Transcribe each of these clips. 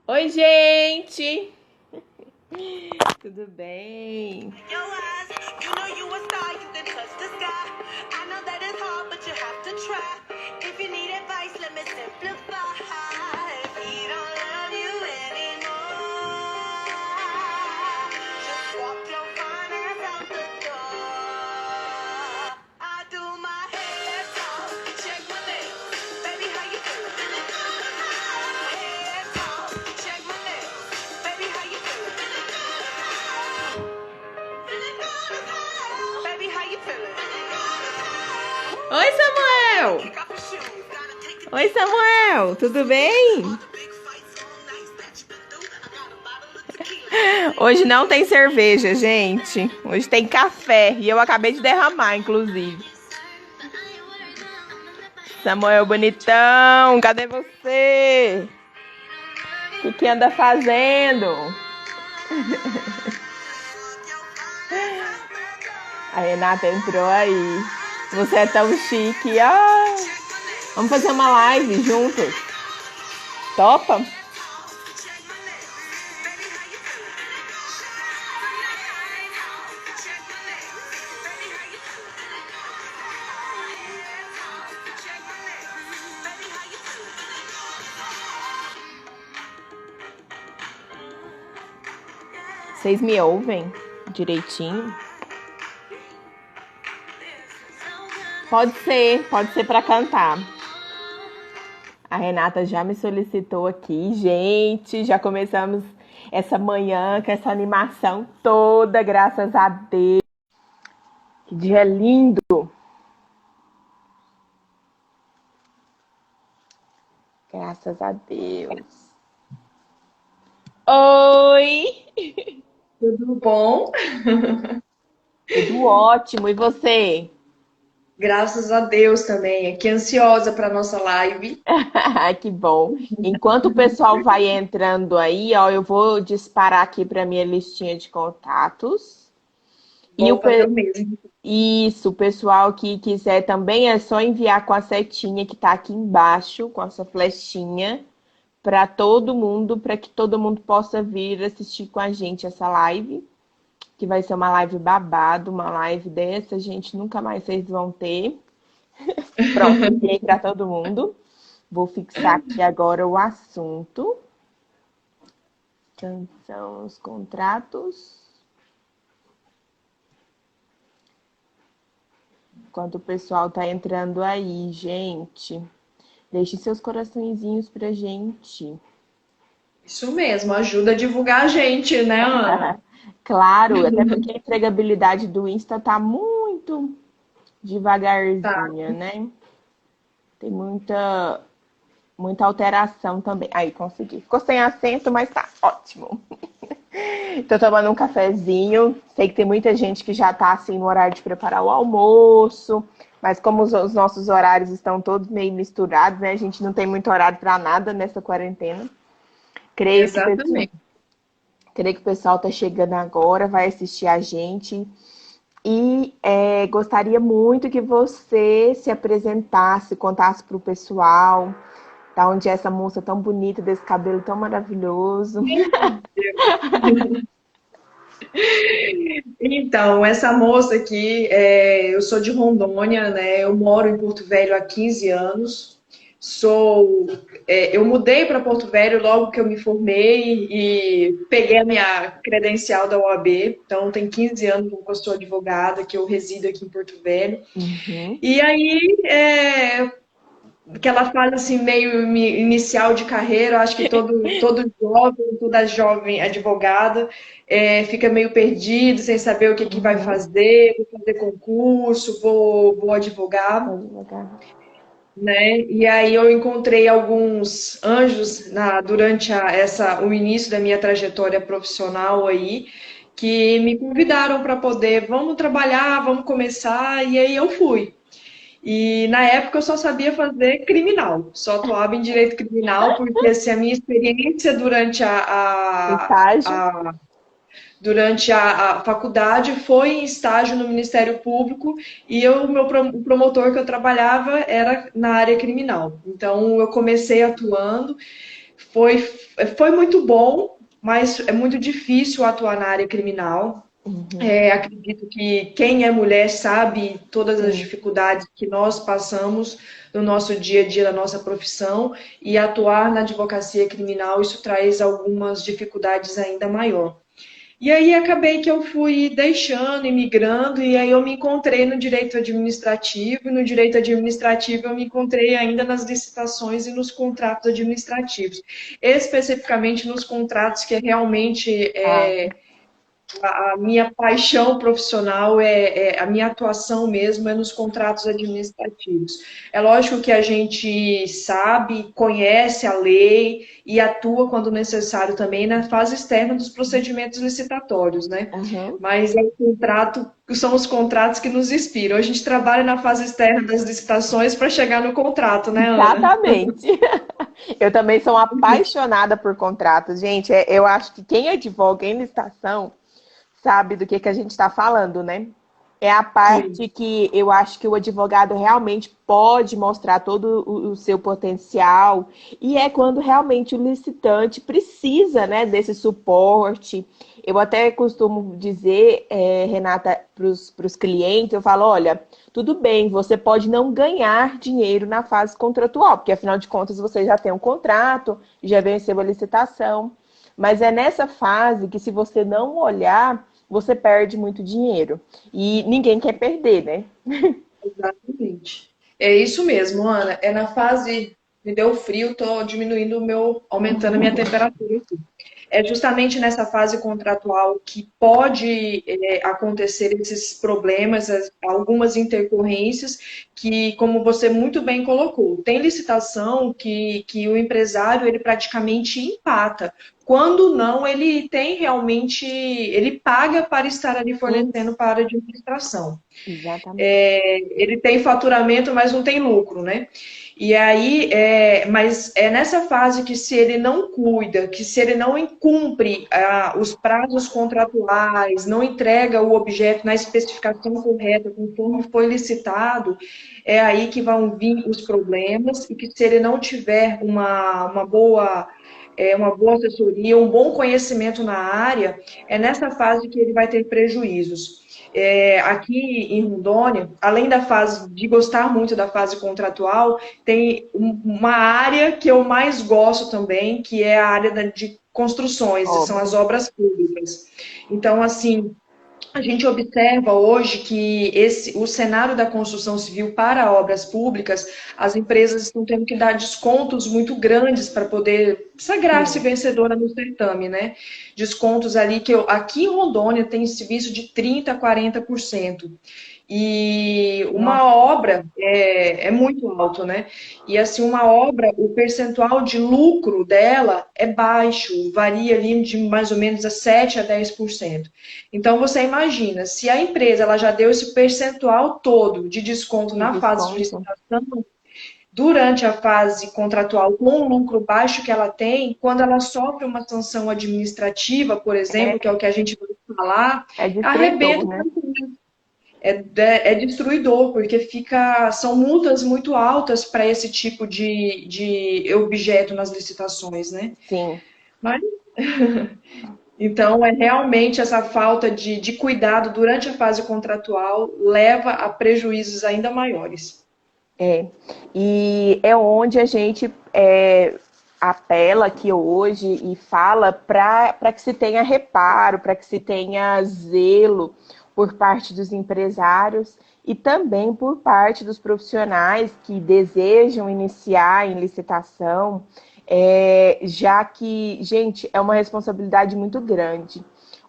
Oi, gente! Tudo bem? Oi, Samuel! Oi, Samuel! Tudo bem? Hoje não tem cerveja, gente. Hoje tem café e eu acabei de derramar, inclusive. Samuel bonitão, cadê você? O que anda fazendo? A Renata entrou aí. Você é tão chique. Ah, vamos fazer uma live juntos. Topa? Vocês me ouvem direitinho? Pode ser para cantar. A Renata já me solicitou aqui, gente. Já começamos essa manhã com essa animação toda, graças a Deus. Que dia lindo! Graças a Deus. Oi! Tudo bom? Tudo ótimo. E você? Graças a Deus também. Aqui ansiosa para nossa live. Que bom. Enquanto o pessoal vai entrando aí, ó, eu vou disparar aqui para minha listinha de contatos. E Vou fazer o mesmo. isso, o pessoal que quiser também é só enviar com a setinha que tá aqui embaixo, com essa flechinha, para todo mundo, para que todo mundo possa vir assistir com a gente essa live, que vai ser uma live babado, uma live dessa, gente, nunca mais vocês vão ter. Pronto, enviei para todo mundo. Vou fixar aqui agora o assunto. São os contratos. Enquanto o pessoal tá entrando aí, gente, deixe seus coraçõezinhos pra gente. Isso mesmo, ajuda a divulgar a gente, né, Ana? Claro, até porque a entregabilidade do Insta tá muito Tá. devagarzinha, né? Tem muita alteração também. Aí, consegui. Ficou sem acento, mas tá ótimo. Tô tomando um cafezinho. Sei que tem muita gente que já tá assim no horário de preparar o almoço, mas como os nossos horários estão todos meio misturados, né? A gente não tem muito horário para nada nessa quarentena. Creio que, Exatamente. creio que o pessoal tá chegando agora, vai assistir a gente. E gostaria muito que você se apresentasse, contasse para o pessoal, da onde é essa moça tão bonita, desse cabelo tão maravilhoso. Então, essa moça aqui, eu sou de Rondônia, né? Eu moro em Porto Velho há 15 anos. Eu mudei para Porto Velho logo que eu me formei e peguei a minha credencial da OAB. Então, tem 15 anos que eu sou advogada, que eu resido aqui em Porto Velho. Uhum. E aí, aquela fase assim, meio inicial de carreira, eu acho que todo jovem, toda jovem advogada fica meio perdido, sem saber o que, que vai Uhum. fazer, vou fazer concurso, vou advogar, Pode devagar. né? E aí eu encontrei alguns anjos durante o início da minha trajetória profissional aí, que me convidaram para poder, vamos trabalhar, vamos começar, e aí eu fui. E na época eu só sabia fazer criminal, só atuava em direito criminal, porque assim, a minha experiência Estágio. durante a faculdade foi em estágio no Ministério Público e o promotor que eu trabalhava era na área criminal. Então eu comecei atuando. Foi, foi muito bom, mas é muito difícil atuar na área criminal. Uhum, Acredito que quem é mulher sabe todas as sim. dificuldades que nós passamos no nosso dia a dia, na nossa profissão, e atuar na advocacia criminal, isso traz algumas dificuldades ainda maior. E aí acabei que eu fui deixando e migrando, e aí eu me encontrei no direito administrativo, e no direito administrativo eu me encontrei ainda nas licitações e nos contratos administrativos, especificamente nos contratos que realmente Ah, a minha paixão profissional a minha atuação mesmo é nos contratos administrativos. É lógico que a gente sabe, conhece a lei e atua quando necessário também na fase externa dos procedimentos licitatórios, né? uhum. Mas é o contrato, são os contratos que nos inspiram. A gente trabalha na fase externa das licitações para chegar no contrato, né, Ana? Exatamente. Eu também sou apaixonada por contratos. Gente, eu acho que quem advoga em licitação sabe do que a gente está falando, né? É a Sim. parte que eu acho que o advogado realmente pode mostrar todo o seu potencial, e é quando realmente o licitante precisa, né, desse suporte. Eu até costumo dizer, Renata, para os clientes, eu falo, olha, tudo bem, você pode não ganhar dinheiro na fase contratual, porque afinal de contas você já tem um contrato, já venceu a licitação, mas é nessa fase que se você não olhar, você perde muito dinheiro. E ninguém quer perder, né? Exatamente. É isso mesmo, Ana. É na fase. Me deu frio, tô diminuindo o meu, aumentando a minha temperatura aqui. É justamente nessa fase contratual que pode acontecer esses problemas, algumas intercorrências, que, como você muito bem colocou, tem licitação que o empresário ele praticamente empata. Quando não, ele tem realmente, ele paga para estar ali fornecendo Isso, para a administração. exatamente. Ele tem faturamento, mas não tem lucro, né? E aí, mas é nessa fase que se ele não cuida, que se ele não cumpre os prazos contratuais, não entrega o objeto na especificação correta, conforme foi licitado, é aí que vão vir os problemas e que se ele não tiver uma boa assessoria, um bom conhecimento na área, é nessa fase que ele vai ter prejuízos. Aqui em Rondônia, além da fase de gostar muito da fase contratual, tem uma área que eu mais gosto também, que é a área de construções, são as Obras. obras públicas. Então, assim, a gente observa hoje que o cenário da construção civil para obras públicas, as empresas estão tendo que dar descontos muito grandes para poder sagrar-se Sim. vencedora no certame, né? Descontos ali que aqui em Rondônia tem esse visto de 30% a 40%. E uma Nossa, obra é muito alto, né? E assim, uma obra, o percentual de lucro dela é baixo, varia ali de mais ou menos a 7 a 10%. Então você imagina, se a empresa ela já deu esse percentual todo de desconto de na fase de desconto. licitação, durante a fase contratual, com o lucro baixo que ela tem, quando ela sofre uma sanção administrativa, por exemplo, que é o que a gente vai falar, É destruidor, arrebenta, né? é destruidor, porque são multas muito altas para esse tipo de objeto nas licitações, né? Sim. Mas, então, é realmente essa falta de cuidado durante a fase contratual leva a prejuízos ainda maiores. É. E é onde a gente apela aqui hoje e fala para que se tenha reparo, para que se tenha zelo por parte dos empresários e também por parte dos profissionais que desejam iniciar em licitação, já que, gente, é uma responsabilidade muito grande.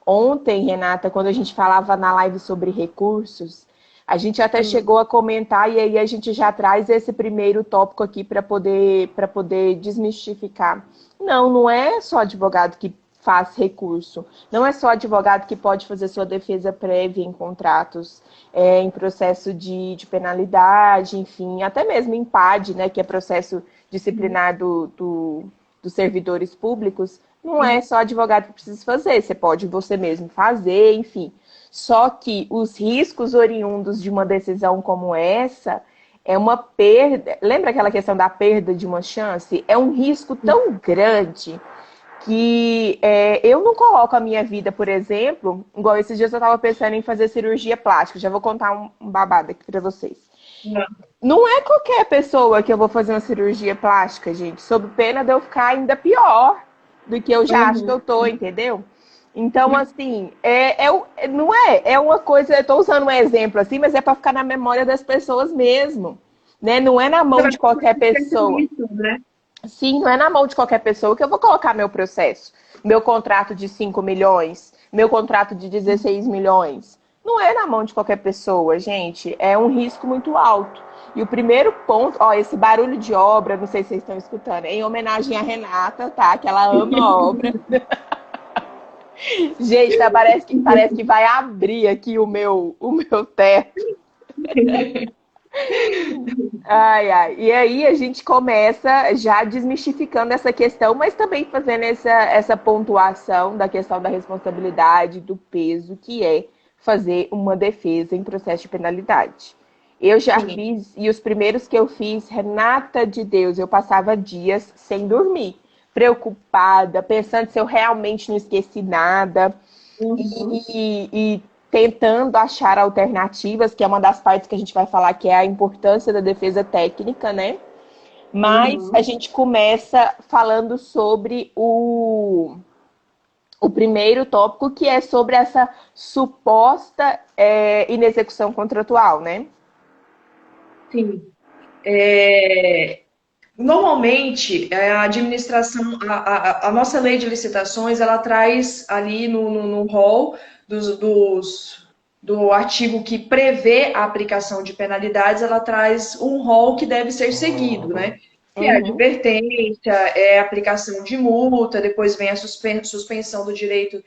Ontem, Renata, quando a gente falava na live sobre recursos, a gente até Hum. chegou a comentar e aí a gente já traz esse primeiro tópico aqui para poder desmistificar. Não, não é só advogado que faz recurso. Não é só advogado que pode fazer sua defesa prévia em contratos, em processo de penalidade, enfim, até mesmo em PAD, né, que é processo disciplinar dos servidores públicos. Não é só advogado que precisa fazer, você pode você mesmo fazer, enfim. Só que os riscos oriundos de uma decisão como essa É uma perda. Lembra aquela questão da perda de uma chance? É um risco tão grande que eu não coloco a minha vida, por exemplo, igual esses dias eu estava pensando em fazer cirurgia plástica. Já vou contar um babado aqui para vocês. Não é qualquer pessoa que eu vou fazer uma cirurgia plástica, gente, sob pena de eu ficar ainda pior do que eu já acho que eu tô, entendeu? Então, assim, não é uma coisa, eu tô usando um exemplo assim, mas é para ficar na memória das pessoas mesmo, né? Não é na Você mão vai de qualquer pessoa. isso, né? Sim, não é na mão de qualquer pessoa que eu vou colocar meu processo. Meu contrato de 5 milhões, meu contrato de 16 milhões. Não é na mão de qualquer pessoa, gente. É um risco muito alto. E o primeiro ponto, ó, esse barulho de obra, não sei se vocês estão escutando, é em homenagem à Renata, tá? Que ela ama a obra. Gente, tá, parece que vai abrir aqui o meu teto. Ai, ai. E aí a gente começa já desmistificando essa questão, mas também fazendo essa pontuação da questão da responsabilidade, do peso, que é fazer uma defesa em processo de penalidade. Eu já Sim. fiz, e os primeiros que eu fiz, Renata de Deus, eu passava dias sem dormir, preocupada, pensando se eu realmente não esqueci nada e tentando achar alternativas, que é uma das partes que a gente vai falar, que é a importância da defesa técnica, né? Mas a gente começa falando sobre o primeiro tópico, que é sobre essa suposta inexecução contratual, né? Sim. É, Normalmente, a administração, a nossa lei de licitações, ela traz ali no rol do artigo que prevê a aplicação de penalidades, ela traz um rol que deve ser seguido, né? Que é a Uhum. advertência, é a aplicação de multa, depois vem a suspensão do direito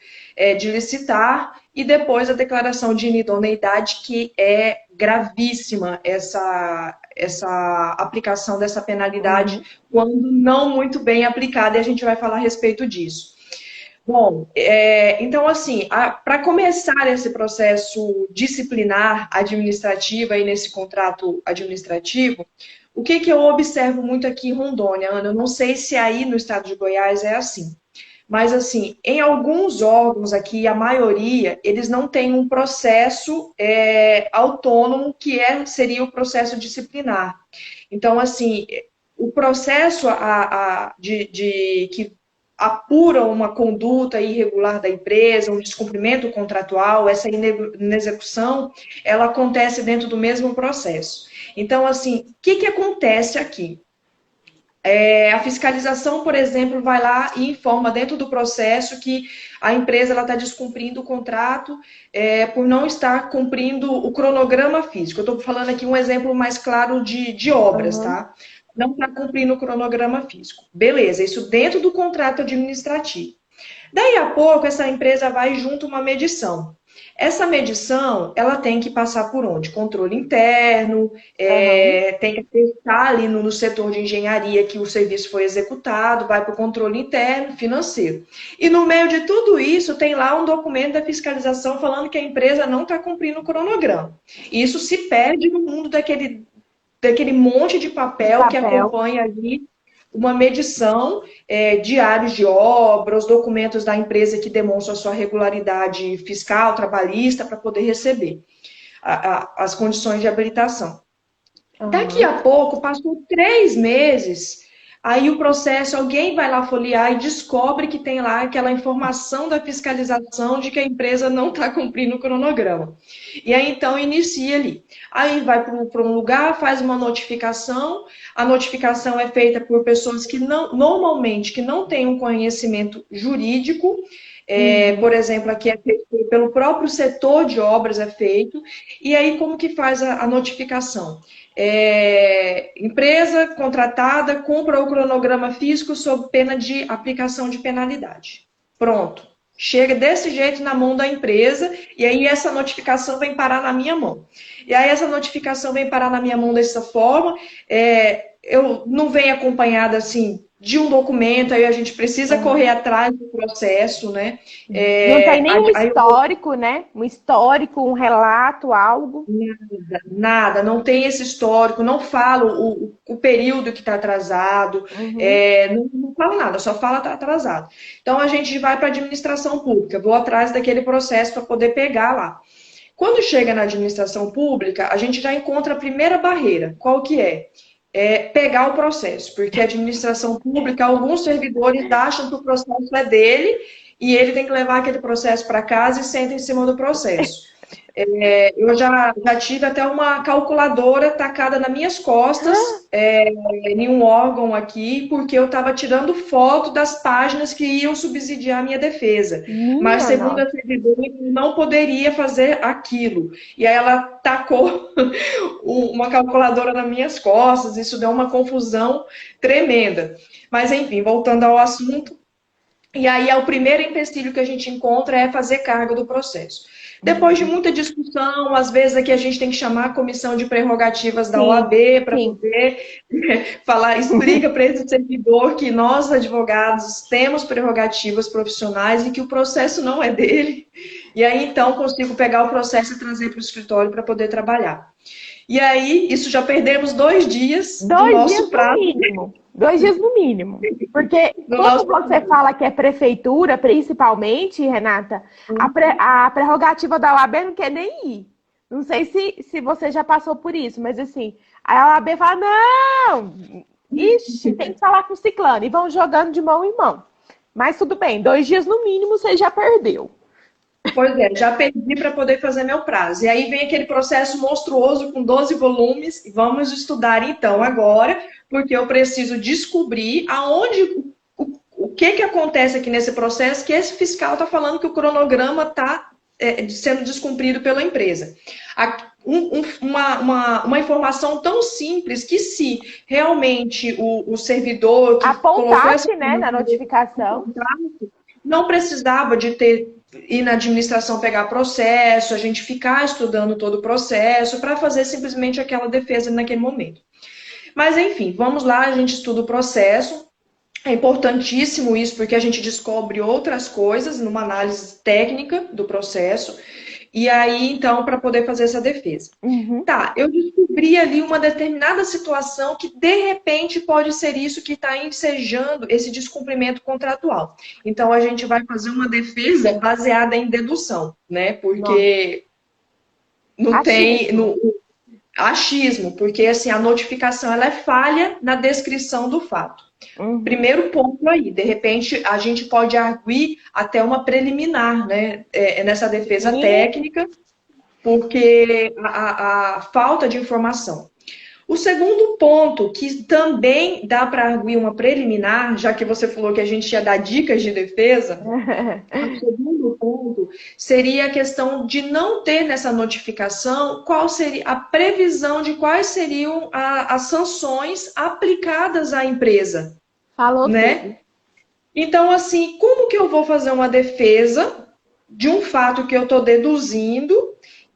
de licitar e depois a declaração de inidoneidade, que é gravíssima essa aplicação dessa penalidade Uhum. quando não muito bem aplicada, e a gente vai falar a respeito disso. Bom, então assim, para começar esse processo disciplinar administrativo aí nesse contrato administrativo, o que eu observo muito aqui em Rondônia, Ana? Eu não sei se aí no estado de Goiás é assim, mas assim, em alguns órgãos aqui, a maioria, eles não têm um processo autônomo seria o processo disciplinar. Então, assim, o processo que apura uma conduta irregular da empresa, um descumprimento contratual, essa inexecução, ela acontece dentro do mesmo processo. Então, assim, o que acontece aqui? A fiscalização, por exemplo, vai lá e informa dentro do processo que a empresa está descumprindo o contrato por não estar cumprindo o cronograma físico. Eu estou falando aqui um exemplo mais claro de obras, Uhum. tá? Não está cumprindo o cronograma físico. Beleza, isso dentro do contrato administrativo. Daí a pouco, essa empresa vai junto uma medição. Essa medição, ela tem que passar por onde? Controle interno, Uhum. tem que atestar ali no setor de engenharia que o serviço foi executado, vai para o controle interno, financeiro. E no meio de tudo isso, tem lá um documento da fiscalização falando que a empresa não está cumprindo o cronograma. E isso se perde no mundo daquele monte de De papel que papel. acompanha ali uma medição, diários de obra, os documentos da empresa que demonstram a sua regularidade fiscal, trabalhista, para poder receber as condições de habilitação. Daqui Uhum. a pouco, passou 3 meses, aí o processo, alguém vai lá folhear e descobre que tem lá aquela informação da fiscalização de que a empresa não está cumprindo o cronograma. E aí então inicia ali. Aí vai para um lugar, faz uma notificação, a notificação é feita por pessoas que normalmente que não têm um conhecimento jurídico. Por Uhum. exemplo, aqui é feito pelo próprio setor de obras, é feito. E aí, como que faz a notificação? Empresa contratada cumpra o cronograma físico sob pena de aplicação de penalidade. Pronto. Chega desse jeito na mão da empresa e aí essa notificação vem parar na minha mão. E aí essa notificação vem parar na minha mão dessa forma. Eu não venho acompanhada assim de um documento, aí a gente precisa correr atrás do processo, né? Não tem nenhum Aí histórico, né? Um histórico, um relato, algo. nada, não tem esse histórico, não fala o período que está atrasado, Uhum. não fala nada, só fala está atrasado. Então a gente vai para a administração pública, vou atrás daquele processo para poder pegar lá. Quando chega na administração pública, a gente já encontra a primeira barreira. Qual que é? É pegar o processo, porque a administração pública, alguns servidores acham que o processo é dele e ele tem que levar aquele processo para casa e senta em cima do processo. Eu já tive até uma calculadora tacada nas minhas costas, em um órgão aqui, porque eu estava tirando foto das páginas que iam subsidiar a minha defesa. Mas, Minha segundo nossa. a servidora, eu não poderia fazer aquilo. E aí ela tacou uma calculadora nas minhas costas, isso deu uma confusão tremenda. Mas, enfim, voltando ao assunto, e aí é o primeiro empecilho que a gente encontra é fazer carga do processo. Depois de muita discussão, às vezes aqui a gente tem que chamar a comissão de prerrogativas da Sim, OAB para sim. poder falar, explica para esse servidor que nós, advogados, temos prerrogativas profissionais e que o processo não é dele. E aí, então, consigo pegar o processo e trazer para o escritório para poder trabalhar. E aí, isso já perdemos 2 dias do 2 dias nosso no prazo, mínimo. 2 dias no mínimo. Porque do quando nosso você fala que é prefeitura, principalmente, Renata, a prerrogativa da OAB não quer nem ir. Não sei se você já passou por isso, mas assim, a OAB fala, não, ixi, tem que falar com o ciclano. E vão jogando de mão em mão. Mas tudo bem, 2 dias no mínimo você já perdeu. Pois é, já pedi para poder fazer meu prazo. E aí vem aquele processo monstruoso com 12 volumes. E vamos estudar então agora, porque eu preciso descobrir aonde, o que acontece aqui nesse processo, que esse fiscal está falando que o cronograma está sendo descumprido pela empresa. Uma informação tão simples que se realmente o servidor que colocou essa Apontasse, né, na notificação. não precisava de ter ir na administração pegar processo, a gente ficar estudando todo o processo para fazer simplesmente aquela defesa naquele momento. Mas enfim, vamos lá, a gente estuda o processo. É importantíssimo isso porque a gente descobre outras coisas numa análise técnica do processo. E aí, então, para poder fazer essa defesa. Uhum. Tá, eu descobri ali uma determinada situação que, de repente, pode ser isso que está ensejando esse descumprimento contratual. Então, a gente vai fazer uma defesa baseada em dedução, né? Nossa. Porque não tem Achismo. achismo, porque assim, a notificação ela é falha na descrição do fato. Uhum. Primeiro ponto aí, de repente a gente pode arguir até uma preliminar, né, nessa defesa E técnica, porque a falta de informação. O segundo ponto, que também dá para arguir uma preliminar, já que você falou que a gente ia dar dicas de defesa, o segundo ponto seria a questão de não ter nessa notificação qual seria a previsão de quais seriam as sanções aplicadas à empresa, falou tudo. né? Então, assim, como que eu vou fazer uma defesa de um fato que eu estou deduzindo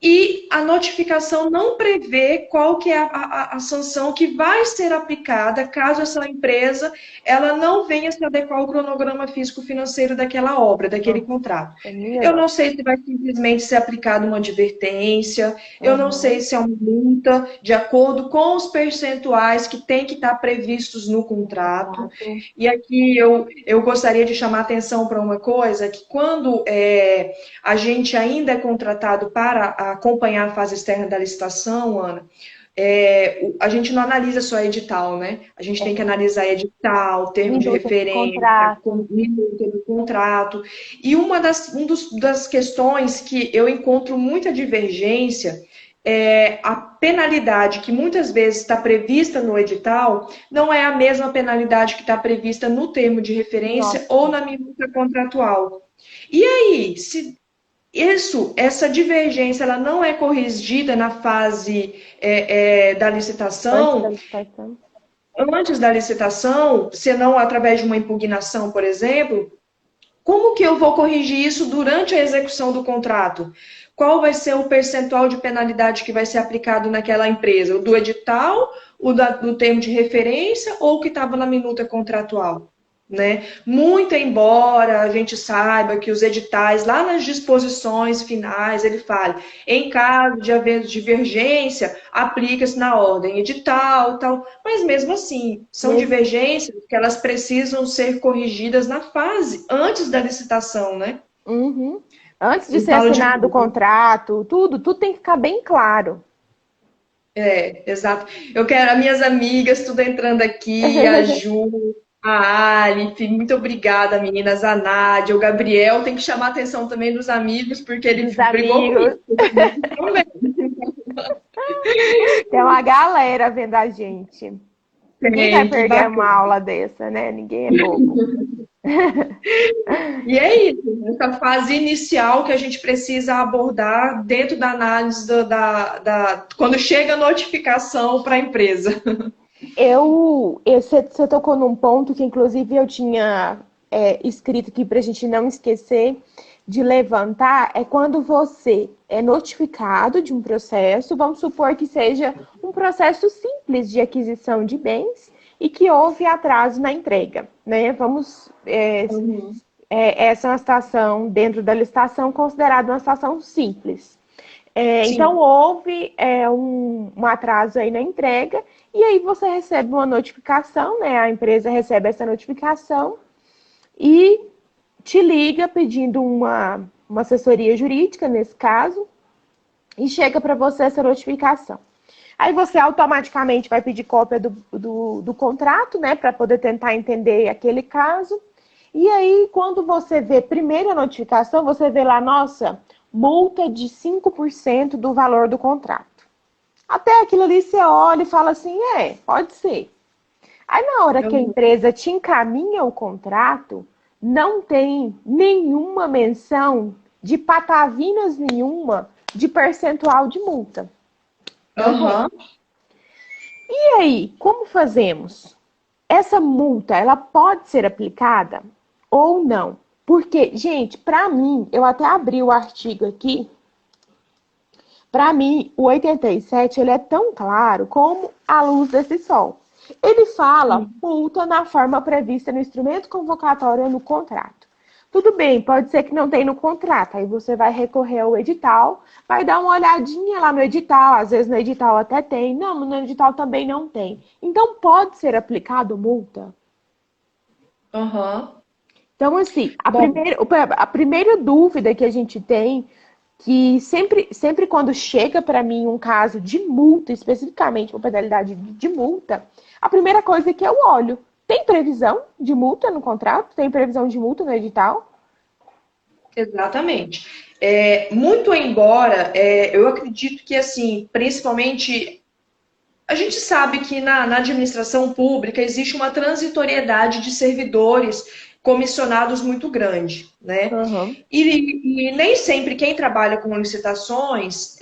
e a notificação não prevê qual que é a sanção que vai ser aplicada caso essa empresa ela não venha se adequar ao cronograma físico-financeiro daquela obra, daquele Nossa, contrato. é minha Eu dó. não sei se vai simplesmente ser aplicada uma advertência, eu não sei Uhum. se é uma multa de acordo com os percentuais que tem que estar previstos no contrato. Exato. E aqui eu gostaria de chamar a atenção para uma coisa, que quando a gente ainda é contratado para acompanhar a fase externa da licitação, Ana, a gente não analisa só edital, né? A gente tem que analisar edital, termo de Minuta de referência, contrato. minuta do contrato. E das questões que eu encontro muita divergência é a penalidade que muitas vezes está prevista no edital não é a mesma penalidade que está prevista no termo de referência ou Nossa. na minuta contratual. E aí, se essa divergência ela não é corrigida na fase da Antes da licitação, licitação. antes da licitação, senão através de uma impugnação, por exemplo, Como que eu vou corrigir isso durante a execução do contrato? Qual vai ser o percentual de penalidade que vai ser aplicado naquela empresa? O do edital, do termo de referência ou o que estava na minuta contratual? Né? Muito embora a gente saiba que os editais, lá nas disposições finais, ele fala, em caso de haver divergência, aplica-se na ordem edital, tal, mas mesmo assim, são Mesmo. divergências que elas precisam ser corrigidas na fase, antes da licitação, né? Uhum. Antes de Eu ser falo de assinado o contrato, tudo tem que ficar bem claro. exato. Eu quero as minhas amigas, tudo entrando aqui, a Ju, a Alice, muito obrigada, meninas, a Nádia, o Gabriel, tem que chamar a atenção também dos amigos, porque ele Dos brigou comigo. amigos. Tem uma galera vendo a gente. Ninguém vai Tem, que perder uma bacana. aula dessa, né? Ninguém é bobo. E é isso, essa fase inicial que a gente precisa abordar dentro da análise quando chega a notificação para a empresa. Você tocou num ponto que, inclusive, eu tinha escrito aqui para a gente não esquecer de levantar, é quando você é notificado de um processo, vamos supor que seja um processo simples de aquisição de bens e que houve atraso na entrega, né? Uhum. Essa é uma situação dentro da licitação considerada uma situação simples. Então, Sim. houve um atraso aí na entrega, e aí você recebe uma notificação, né? A empresa recebe essa notificação e te liga pedindo uma assessoria jurídica, nesse caso, e chega para você essa notificação. Aí você automaticamente vai pedir cópia do contrato, né? Para poder tentar entender aquele caso. E aí, quando você vê primeiro a notificação, você vê lá, nossa, multa de 5% do valor do contrato. Até aquilo ali você olha e fala assim, pode ser. Aí na hora que a Uhum. empresa te encaminha o contrato, não tem nenhuma menção de patavinas nenhuma de percentual de multa. Não tem. Aham. E aí, como fazemos? Essa multa, ela pode ser aplicada ou não? Porque, gente, para mim, eu até abri o artigo aqui. Para mim, o 87 ele é tão claro como a luz desse sol. Ele fala multa na forma prevista no instrumento convocatório ou no contrato. Tudo bem, pode ser que não tenha no contrato, aí você vai recorrer ao edital, vai dar uma olhadinha lá no edital, às vezes no edital até tem, não, no edital também não tem. Então pode ser aplicado multa? Aham. Então, assim, Bom, a primeira dúvida que a gente tem, que sempre quando chega para mim um caso de multa, especificamente uma penalidade de multa, a primeira coisa que eu olho, tem previsão de multa no contrato? Tem previsão de multa no edital? exatamente. Muito embora, eu acredito que, assim, principalmente, a gente sabe que na administração pública existe uma transitoriedade de servidores comissionados muito grande, né? Uhum. E nem sempre quem trabalha com licitações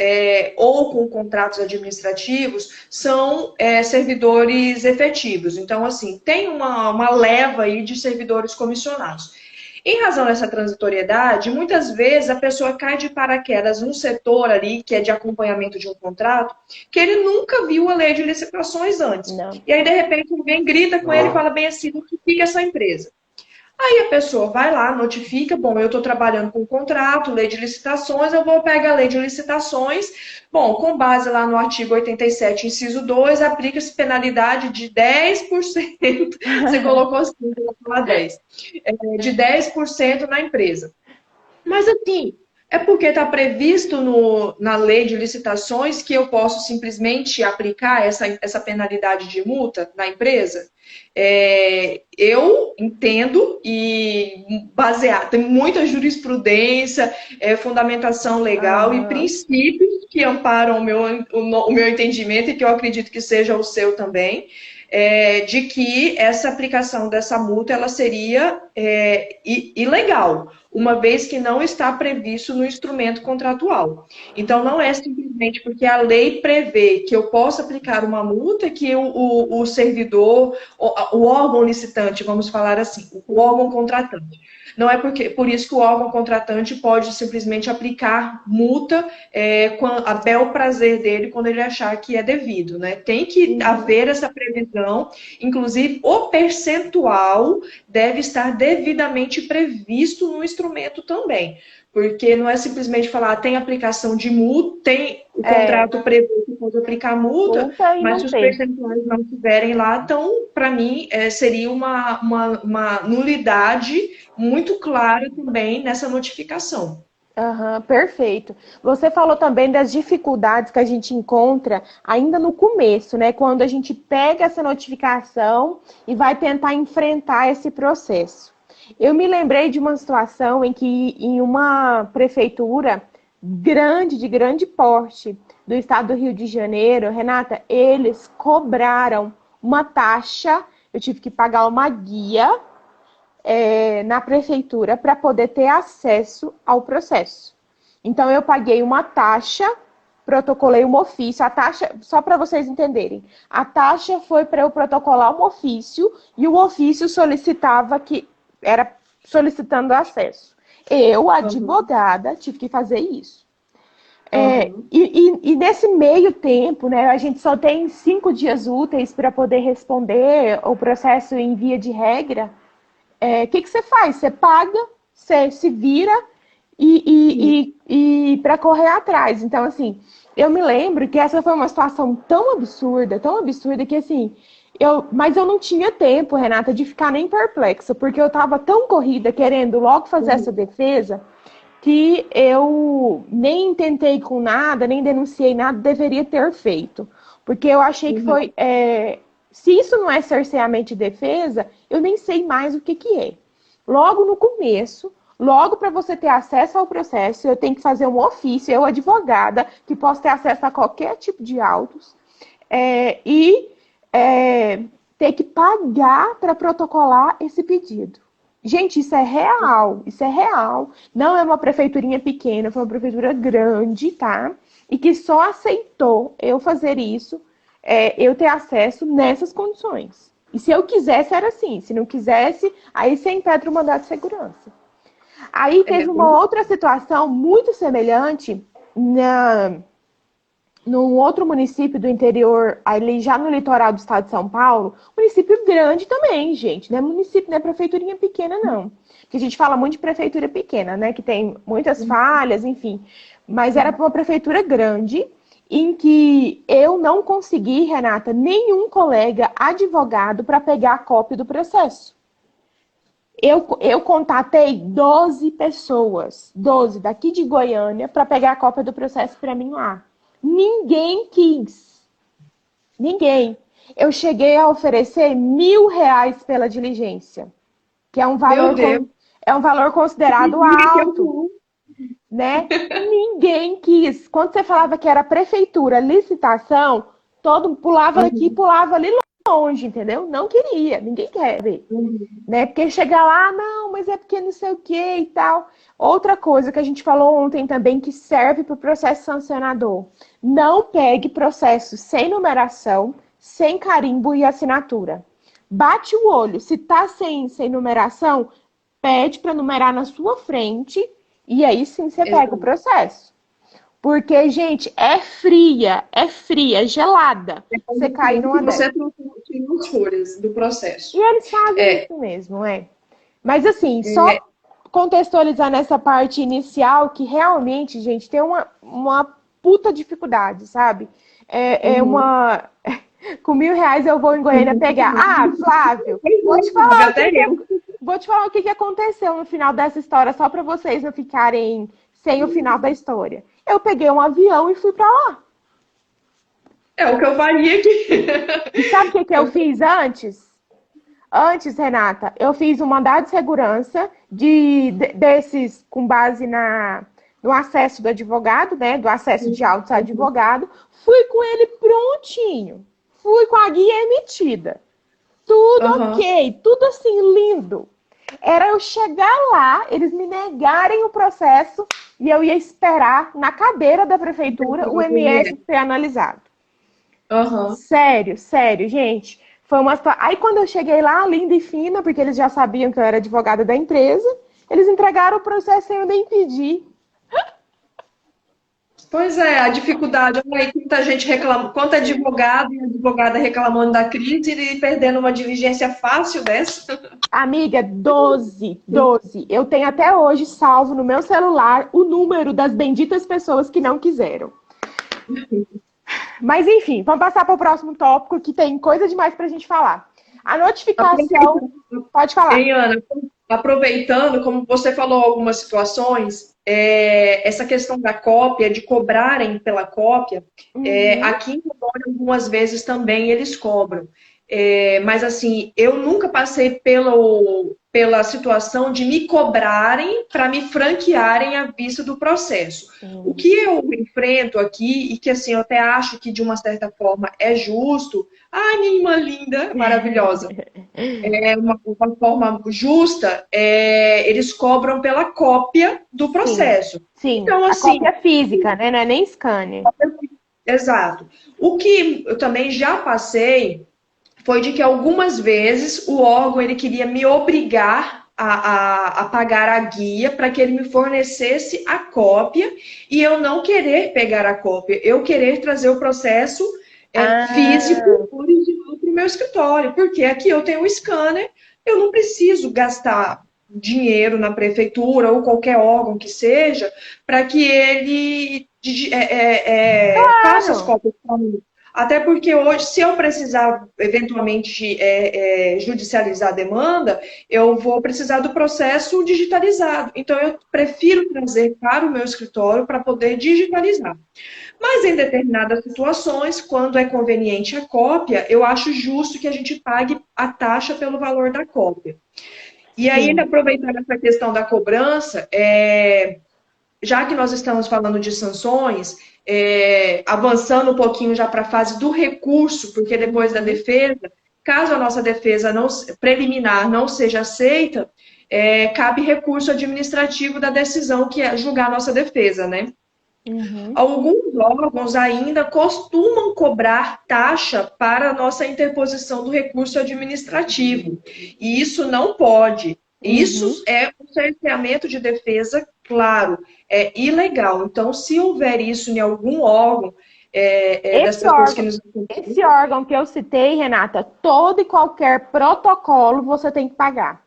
ou com contratos administrativos são servidores efetivos. Então, assim, tem uma leva aí de servidores comissionados. Em razão dessa transitoriedade, muitas vezes a pessoa cai de paraquedas num setor ali, que é de acompanhamento de um contrato, que ele nunca viu a lei de licitações antes. Não. E aí, de repente, alguém grita com ele e fala bem assim, notifica essa empresa. Aí a pessoa vai lá, notifica, bom, eu estou trabalhando com contrato, lei de licitações, eu vou pegar a lei de licitações, bom, com base lá no artigo 87, inciso 2, aplica-se penalidade de 10%, você colocou assim, eu vou falar 10, de 10% na empresa. Mas assim, é porque está previsto na lei de licitações que eu posso simplesmente aplicar essa penalidade de multa na empresa? Eu entendo e baseado, tem muita jurisprudência, fundamentação legal e Aham. princípios que amparam o meu entendimento e que eu acredito que seja o seu também, de que essa aplicação dessa multa ela seria ilegal, uma vez que não está previsto no instrumento contratual. Então, não é simplesmente porque a lei prevê que eu possa aplicar uma multa que o servidor, o órgão licitante, vamos falar assim, o órgão contratante, não é por isso que o órgão contratante pode simplesmente aplicar multa a bel prazer dele quando ele achar que é devido, né? Tem que Uhum. haver essa previsão, inclusive o percentual deve estar devidamente previsto no instrumento também. Porque não é simplesmente falar, tem aplicação de multa, tem o É, contrato prevê que pode aplicar multa, multa e mas não se os ter. percentuais não estiverem lá, então, para mim, seria uma nulidade muito clara também nessa notificação. Aham, perfeito. Você falou também das dificuldades que a gente encontra ainda no começo, né? Quando a gente pega essa notificação e vai tentar enfrentar esse processo. Eu me lembrei de uma situação em que, em uma prefeitura grande, de grande porte, do estado do Rio de Janeiro, Renata, eles cobraram uma taxa. Eu tive que pagar uma guia na prefeitura para poder ter acesso ao processo. Então, eu paguei uma taxa, protocolei um ofício. A taxa, só para vocês entenderem, a taxa foi para eu protocolar um ofício e o ofício solicitava que era solicitando acesso. Eu, Uhum, advogada, tive que fazer isso. uhum, E nesse meio tempo, né, a gente só tem 5 dias úteis para poder responder o processo em via de regra. Que você faz? Você paga, você se vira e para correr atrás. Então, assim, eu me lembro que essa foi uma situação tão absurda que, assim, mas eu não tinha tempo, Renata, de ficar nem perplexa, porque eu estava tão corrida querendo logo fazer essa uhum, defesa que eu nem tentei com nada, nem denunciei nada, deveria ter feito. Porque eu achei que uhum. foi. Se isso não é cerceamento de defesa, eu nem sei mais o que, que é. Logo no começo, logo para você ter acesso ao processo, eu tenho que fazer um ofício, eu, advogada, que posso ter acesso a qualquer tipo de autos, e ter que pagar para protocolar esse pedido. Gente, isso é real, isso é real. Não é uma prefeiturinha pequena, foi uma prefeitura grande, tá? E que só aceitou eu fazer isso, eu ter acesso nessas condições. E se eu quisesse, era assim. Se não quisesse, aí você impetra o mandato de segurança. Aí teve É, uma outra situação muito semelhante num outro município do interior, ali já no litoral do estado de São Paulo, município grande também, gente, não é município, não é prefeiturinha pequena, não. Porque a gente fala muito de prefeitura pequena, né, que tem muitas falhas, enfim. Mas era uma prefeitura grande, em que eu não consegui, Renata, nenhum colega advogado para pegar a cópia do processo. Eu contatei 12 pessoas, 12 daqui de Goiânia, para pegar a cópia do processo para mim lá. Ninguém quis. Ninguém. Eu cheguei a oferecer R$ 1.000 pela diligência, que meu Deus, é um valor considerado que alto, horror. né? Ninguém quis. Quando você falava que era prefeitura, licitação, todo pulava aqui, Uhum, pulava ali longe, entendeu? Não queria, ninguém quer ver. uhum, Né? Porque chegar lá, não, mas é porque não sei o que e tal. Outra coisa que a gente falou ontem também que serve para o processo sancionador. Não pegue processo sem numeração, sem carimbo e assinatura. Bate o olho. Se tá sem numeração, pede para numerar na sua frente e aí sim você pega o exato. processo. Porque, gente, é fria, gelada. É Você como cair numa se dessa. você tirou as folhas do E processo. eles fazem É, isso mesmo, é. Mas assim, é, só contextualizar nessa parte inicial que realmente, gente, tem uma puta dificuldade, sabe? É uhum. uma. Com R$ 1.000 eu vou em Goiânia pegar. Ah, Flávio, Até eu. vou te falar o que que aconteceu no final dessa história, só para vocês não ficarem sem o final da história. Eu peguei um avião e fui para lá. É o que eu faria aqui. E sabe o que que eu fiz antes? Antes, Renata, eu fiz um mandado de segurança desses com base no acesso do advogado, né? Do acesso de autos ao advogado. Fui com ele prontinho. Fui com a guia emitida. Tudo Aham. ok, tudo assim lindo. Era eu chegar lá, eles me negarem o processo e eu ia esperar na cadeira da prefeitura o MS ser analisado. Aham. Sério, sério, gente. Foi uma situação. Aí quando eu cheguei lá, linda e fina, porque eles já sabiam que eu era advogada da empresa, Eles entregaram o processo sem eu nem pedir. Pois é, a dificuldade. Olha aí, muita gente reclama, quanto advogado e advogada reclamando da crise e perdendo uma diligência fácil dessa. Amiga, 12. Eu tenho até hoje salvo no meu celular o número das benditas pessoas que não quiseram. Mas enfim, vamos passar para o próximo tópico que tem coisa demais para a gente falar. A notificação. Pode falar. Hein, Ana, aproveitando, como você falou algumas situações, essa questão da cópia, de cobrarem pela cópia, aqui em Rondônia, algumas vezes também eles cobram. Mas assim, eu nunca passei pela situação de me cobrarem para me franquearem à vista do processo. O que eu enfrento aqui, e que assim, eu até acho que de uma certa forma é justo, ai, minha irmã linda, maravilhosa, uma forma justa, eles cobram pela cópia do processo. Sim, Então, a assim, cópia física, né? Não é nem scanner. exato. O que eu também já passei foi de que algumas vezes o órgão ele queria me obrigar a pagar a guia para que ele me fornecesse a cópia e eu não querer pegar a cópia, eu querer trazer o processo físico original para o meu escritório, porque aqui eu tenho um scanner, eu não preciso gastar dinheiro na prefeitura ou qualquer órgão que seja para que ele faça as Claro. cópias para mim. Até porque hoje, se eu precisar eventualmente judicializar a demanda, eu vou precisar do processo digitalizado. Então, eu prefiro trazer para o meu escritório para poder digitalizar. Mas em determinadas situações, quando é conveniente a cópia, eu acho justo que a gente pague a taxa pelo valor da cópia. E aí, Sim. aproveitando essa questão da cobrança, já que nós estamos falando de sanções, avançando um pouquinho já para a fase do recurso, porque depois da defesa, caso a nossa defesa preliminar não seja aceita, cabe recurso administrativo da decisão que é julgar a nossa defesa, né? Alguns órgãos ainda costumam cobrar taxa para a nossa interposição do recurso administrativo. E isso não pode. Isso é um cerceamento de defesa, claro, é ilegal. Então, se houver isso em algum órgão das Esse pessoas que órgão, nos esse órgão que eu citei, Renata, todo e qualquer protocolo você tem que pagar.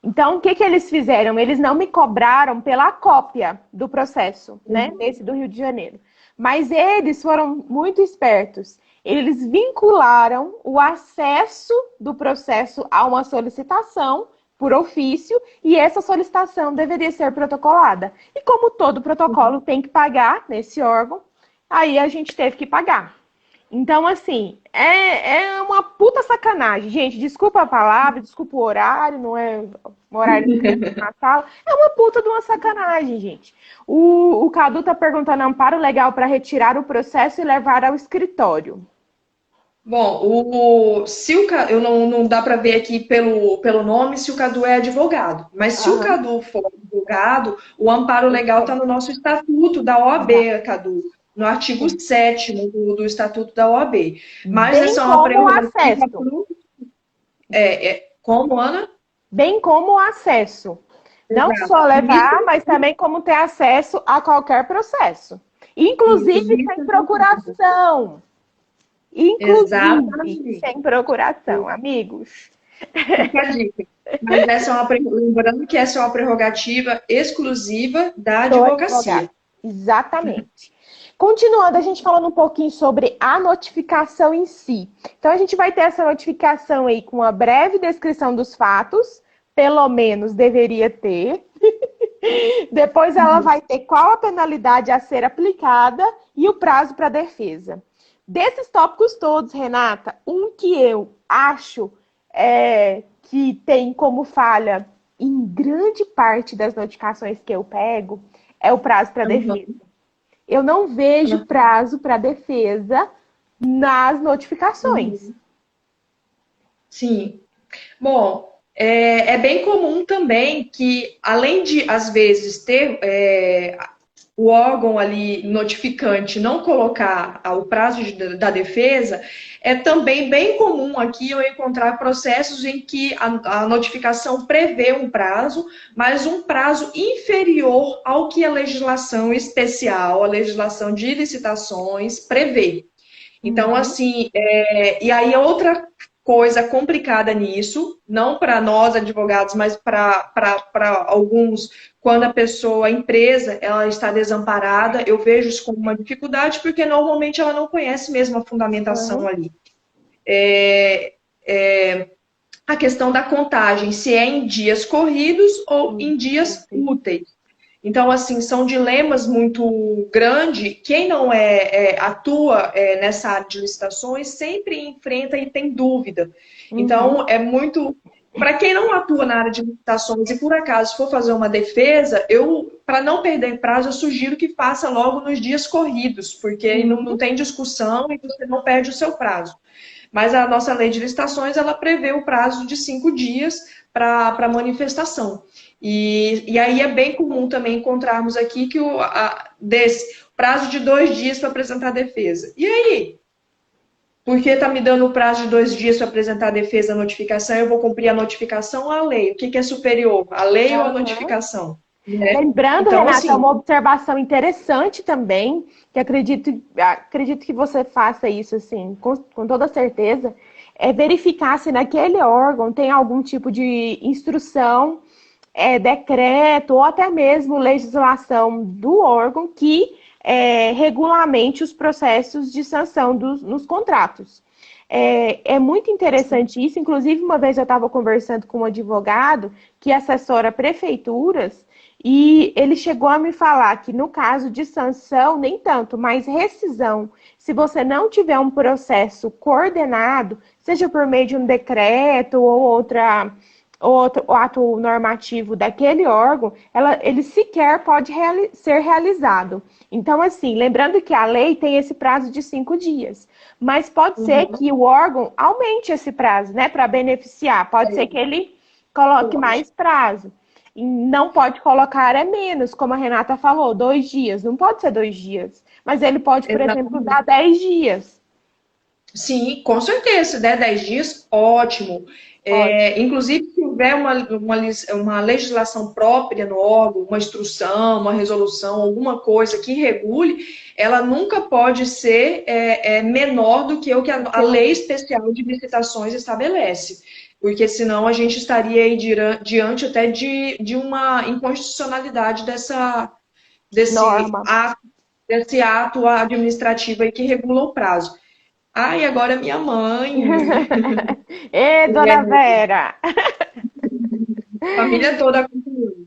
Então, o que que eles fizeram? Eles não me cobraram pela cópia do processo, né? Desse do Rio de Janeiro. Mas eles foram muito espertos. Eles vincularam o acesso do processo a uma solicitação por ofício e essa solicitação deveria ser protocolada. E como todo protocolo tem que pagar nesse órgão, aí a gente teve que pagar. Então, assim, é uma puta sacanagem. Gente, desculpa a palavra, desculpa o horário, não é o horário na sala. É uma puta de uma sacanagem, gente. O Cadu tá perguntando amparo legal para retirar o processo e levar ao escritório. Bom, eu não dá para ver aqui pelo nome se o Cadu é advogado, mas se o Aham. Cadu for advogado, o amparo legal está no nosso estatuto da Exato. OAB, Cadu, no artigo Sim. 7º do estatuto da OAB. Mas Bem essa é uma como o prerrogativa acesso. como, Ana? Bem como o acesso. Não Exato. só E isso, levar, mas também como ter acesso a qualquer processo. Inclusive isso sem procuração. Inclusive, exatamente. sem procuração, amigos. Fica a dica. Mas lembrando que essa é uma prerrogativa exclusiva da Sou advogada. advocacia. Exatamente. Continuando, a gente falando um pouquinho sobre a notificação em si. Então, a gente vai ter essa notificação aí com uma breve descrição dos fatos, pelo menos deveria ter. Depois ela vai ter qual a penalidade a ser aplicada e o prazo para defesa. Desses tópicos todos, Renata, um que eu acho que tem como falha em grande parte das notificações que eu pego é o prazo para defesa. Eu não vejo prazo para defesa nas notificações. Sim. Bom, é bem comum também que, além de, às vezes, o órgão ali notificante não colocar o prazo da defesa, é também bem comum aqui eu encontrar processos em que a notificação prevê um prazo, mas um prazo inferior ao que a legislação especial, a legislação de licitações prevê. Então, Uhum. assim, e aí outra coisa complicada nisso, não para nós advogados, mas para alguns, quando a pessoa, a empresa, ela está desamparada, eu vejo isso como uma dificuldade, porque normalmente ela não conhece mesmo a fundamentação Uhum. ali. É, a questão da contagem, se é em dias corridos ou em dias Úteis. úteis. Então, assim, são dilemas muito grandes. Quem não atua nessa área de licitações sempre enfrenta e tem dúvida. Uhum. Então, é muito. Para quem não atua na área de licitações e por acaso for fazer uma defesa, para não perder prazo, eu sugiro que faça logo nos dias corridos, porque aí não Uhum. tem discussão e você não perde o seu prazo. Mas a nossa lei de licitações, ela prevê o prazo de 5 dias para manifestação. E aí é bem comum também encontrarmos aqui que desse prazo de 2 dias para apresentar a defesa. E aí? Porque está me dando o prazo de 2 dias para apresentar a defesa, a notificação, eu vou cumprir a notificação ou a lei? O que é superior, a lei ou a Uhum. notificação? Né? Lembrando, Então, Renata, assim, uma observação interessante também, que acredito que você faça isso assim, com toda certeza, é verificar se naquele órgão tem algum tipo de instrução, decreto ou até mesmo legislação do órgão que regulamente os processos de sanção nos contratos. É muito interessante isso. Inclusive, uma vez eu estava conversando com um advogado que assessora prefeituras e ele chegou a me falar que no caso de sanção, nem tanto, mas rescisão, se você não tiver um processo coordenado, seja por meio de um decreto ou outro ato normativo daquele órgão, ele sequer pode ser realizado. Então, assim, lembrando que a lei tem esse prazo de 5 dias, mas pode ser uhum, que o órgão aumente esse prazo, né, para beneficiar. Pode ser que ele coloque pode. mais prazo. E não pode colocar menos, como a Renata falou, 2 dias. Não pode ser 2 dias. Mas ele pode, por exemplo, Exatamente. dar 10 dias. Sim, com certeza. Se der 10 dias, ótimo. Ótimo. Inclusive, se houver uma legislação própria no órgão, uma instrução, uma resolução, alguma coisa que regule, ela nunca pode ser menor do que o que a lei especial de licitações estabelece. Porque senão a gente estaria aí diante até de uma inconstitucionalidade desse Norma. ato, desse ato administrativo aí que regula o prazo. Ai, agora minha mãe, Ê, dona Vera! família toda acompanhando.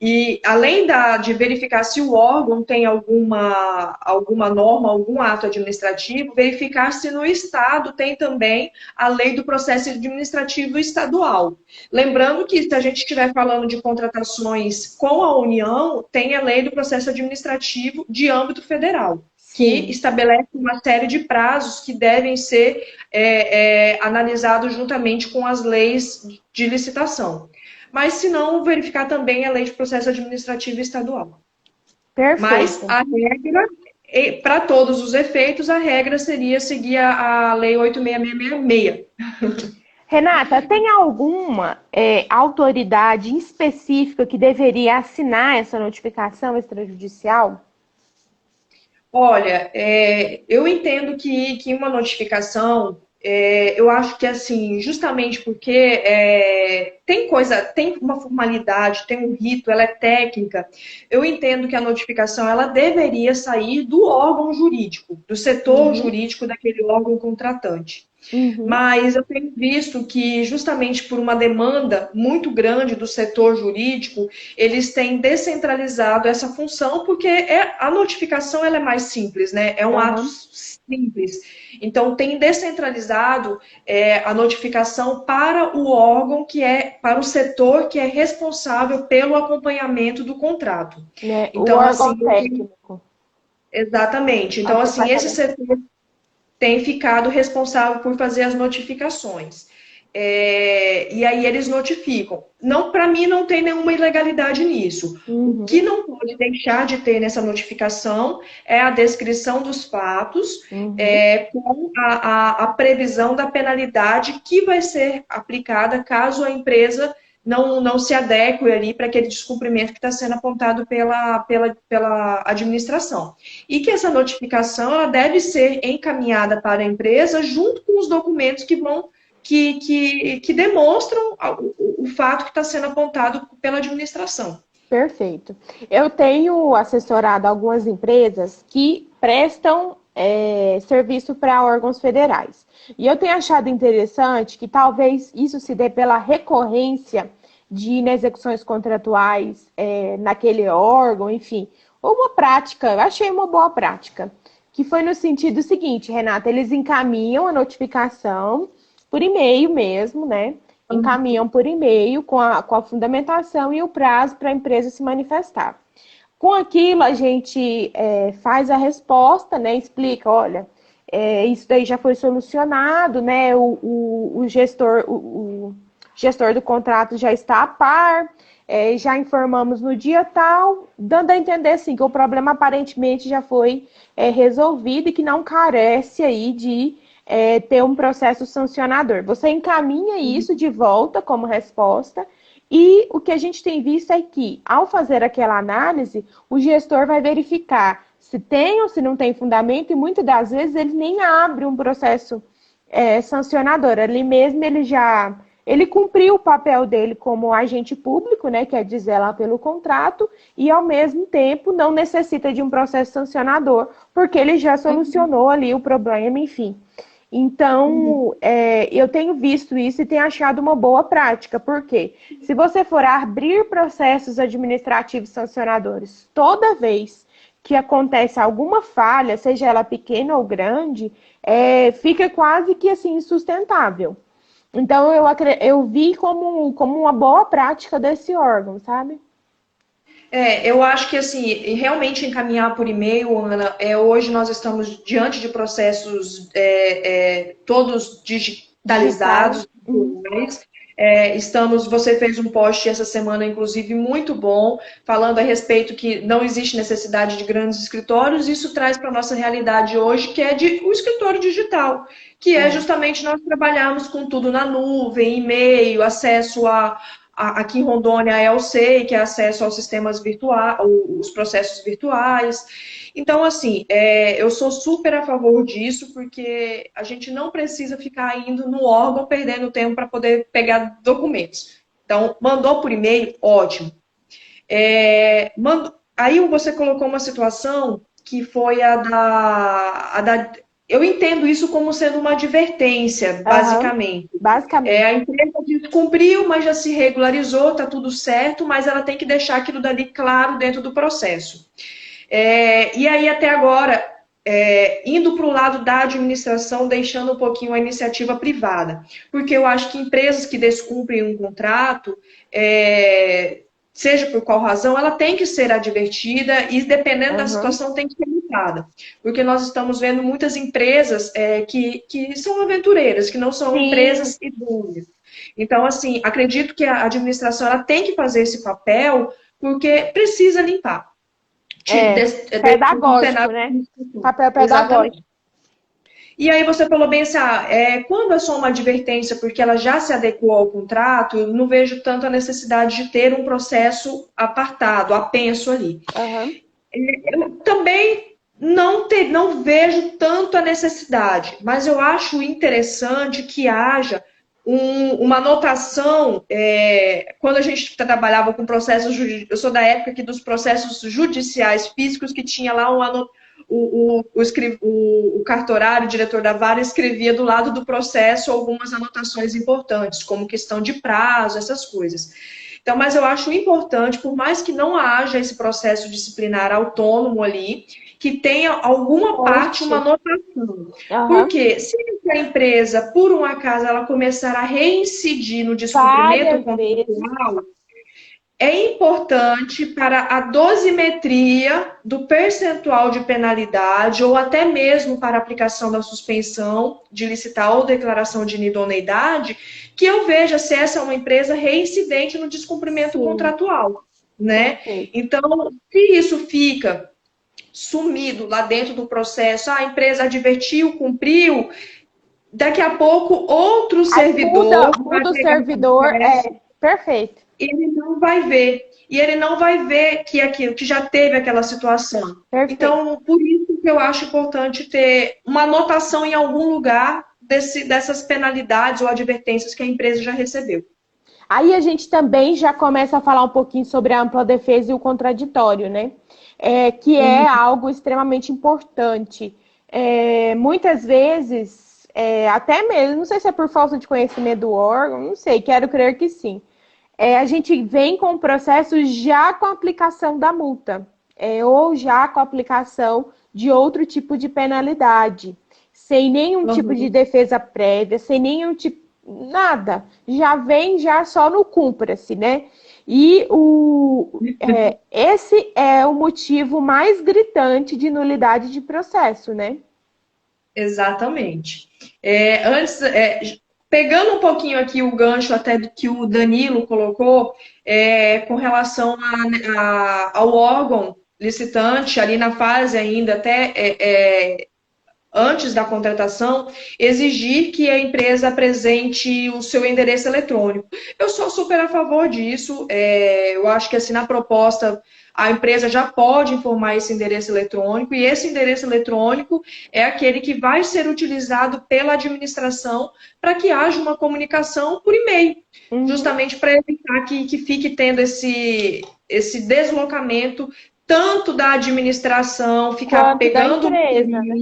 E além de verificar se o órgão tem alguma norma, algum ato administrativo, verificar se no Estado tem também a lei do processo administrativo estadual. Lembrando que se a gente estiver falando de contratações com a União, tem a lei do processo administrativo de âmbito federal, que Sim. estabelece uma série de prazos que devem ser analisados juntamente com as leis de licitação. Mas, se não, verificar também a lei de processo administrativo estadual. Mas Perfeito. a regra, para todos os efeitos, a regra seria seguir a Lei 86666. Renata, tem alguma autoridade específica que deveria assinar essa notificação extrajudicial? Olha, eu entendo que uma notificação, eu acho que assim, justamente porque tem uma formalidade, tem um rito, ela é técnica, eu entendo que a notificação ela deveria sair do órgão jurídico, do setor Uhum, jurídico daquele órgão contratante. uhum. Mas eu tenho visto que, justamente por uma demanda muito grande do setor jurídico, eles têm descentralizado essa função, porque a notificação ela é mais simples, né? É um ato Aham. simples. Então, tem descentralizado a notificação para o órgão para o setor que é responsável pelo acompanhamento do contrato. Né? O Então, órgão assim, técnico. exatamente. A Então, do assim, esse departamento. setor tem ficado responsável por fazer as notificações. e aí eles notificam. Não, para mim não tem nenhuma ilegalidade nisso. O que Uhum, não pode deixar de ter nessa notificação é a descrição dos fatos, uhum. com a previsão da penalidade que vai ser aplicada caso a empresa não se adeque ali para aquele descumprimento que está sendo apontado pela administração. E que essa notificação ela deve ser encaminhada para a empresa junto com os documentos que demonstram o fato que está sendo apontado pela administração. Perfeito. Eu tenho assessorado algumas empresas que prestam serviço para órgãos federais. E eu tenho achado interessante que talvez isso se dê pela recorrência de inexecuções contratuais naquele órgão, enfim. Ou uma prática, eu achei uma boa prática, que foi no sentido seguinte, Renata, eles encaminham a notificação por e-mail mesmo, né? Encaminham por e-mail com a fundamentação e o prazo para a empresa se manifestar. Com aquilo, a gente faz a resposta, né? Explica, olha, isso daí já foi solucionado, né? O gestor do contrato já está a par, já informamos no dia tal, dando a entender assim, que o problema aparentemente já foi resolvido e que não carece aí de ter um processo sancionador. Você encaminha isso de volta como resposta e o que a gente tem visto é que, ao fazer aquela análise, o gestor vai verificar se tem ou se não tem fundamento e muitas das vezes ele nem abre um processo sancionador. Ali mesmo ele cumpriu o papel dele como agente público, né, quer dizer lá pelo contrato, e ao mesmo tempo não necessita de um processo sancionador, porque ele já solucionou ali o problema, enfim. Então, eu tenho visto isso e tenho achado uma boa prática, porque se você for abrir processos administrativos sancionadores toda vez que acontece alguma falha, seja ela pequena ou grande, fica quase que assim insustentável. Então, eu vi como uma boa prática desse órgão, sabe? Eu acho que assim, realmente encaminhar por e-mail, Ana, hoje nós estamos diante de processos todos Digitais. digitalizados, Uhum. você fez um post essa semana, inclusive, muito bom, falando a respeito que não existe necessidade de grandes escritórios, isso traz para a nossa realidade hoje, que é de o escritório digital, que é É. justamente nós trabalharmos com tudo na nuvem, e-mail, acesso aqui em Rondônia é o SEI, que é acesso aos sistemas virtuais, os processos virtuais. Então, assim, eu sou super a favor disso, porque a gente não precisa ficar indo no órgão perdendo tempo para poder pegar documentos. Então, mandou por e-mail, ótimo. Aí você colocou uma situação que foi a da. Eu entendo isso como sendo uma advertência, Aham. basicamente. A Basicamente. empresa descumpriu, mas já se regularizou, está tudo certo, mas ela tem que deixar aquilo dali claro dentro do processo. E aí, até agora, indo para o lado da administração, deixando um pouquinho a iniciativa privada. Porque eu acho que empresas que descumprem um contrato, seja por qual razão, ela tem que ser advertida e, dependendo da Aham. situação, tem que ser multada. Porque nós estamos vendo muitas empresas que são aventureiras, que não são Sim, empresas idôneas. Então, assim, acredito que a administração ela tem que fazer esse papel porque precisa limpar do pedagógico, cenário. né? Papel Exatamente. pedagógico. E aí você falou bem assim, quando é só uma advertência porque ela já se adequou ao contrato, eu não vejo tanto a necessidade de ter um processo apartado, apenso ali. Aham. Eu também não vejo tanto a necessidade, mas eu acho interessante que haja uma anotação, quando a gente trabalhava com processos judiciais, eu sou da época aqui dos processos judiciais físicos, que tinha lá o cartorário, o diretor da vara, escrevia do lado do processo algumas anotações importantes, como questão de prazo, essas coisas. Então, mas eu acho importante, por mais que não haja esse processo disciplinar autônomo ali, que tenha alguma parte, uma Conste. anotação. Aham. Porque se a empresa, por um acaso, ela começar a reincidir no descumprimento Várias vezes. contratual, é importante para a dosimetria do percentual de penalidade ou até mesmo para a aplicação da suspensão de licitar ou declaração de inidoneidade, que eu veja se essa é uma empresa reincidente no descumprimento Sim, contratual, né? perfeito. Então, se isso fica sumido lá dentro do processo, a empresa advertiu, cumpriu, daqui a pouco outro Aí servidor vai muda o pegar o servidor, processo, perfeito, ele não vai ver. E ele não vai ver que aquilo, que já teve aquela situação. perfeito. Então, por isso que eu acho importante ter uma anotação em algum lugar dessas penalidades ou advertências que a empresa já recebeu. Aí a gente também já começa a falar um pouquinho sobre a ampla defesa e o contraditório, né? Que é Uhum. algo extremamente importante. Muitas vezes, até mesmo, não sei se é por falta de conhecimento do órgão, não sei, quero crer que sim. A gente vem com o processo já com a aplicação da multa, ou já com a aplicação de outro tipo de penalidade, sem nenhum tipo de Uhum. defesa prévia, sem nenhum tipo, nada. Já vem já só no cumpra-se, né? E esse é o motivo mais gritante de nulidade de processo, né? Exatamente. Antes, pegando um pouquinho aqui o gancho até do que o Danilo colocou, com relação ao órgão licitante, ali na fase ainda até antes da contratação, exigir que a empresa apresente o seu endereço eletrônico. Eu sou super a favor disso. Eu acho que assim na proposta a empresa já pode informar esse endereço eletrônico e esse endereço eletrônico é aquele que vai ser utilizado pela administração para que haja uma comunicação por e-mail, Uhum. justamente para evitar que fique tendo esse deslocamento tanto da administração, ficar Quanto da pegando empresa, né?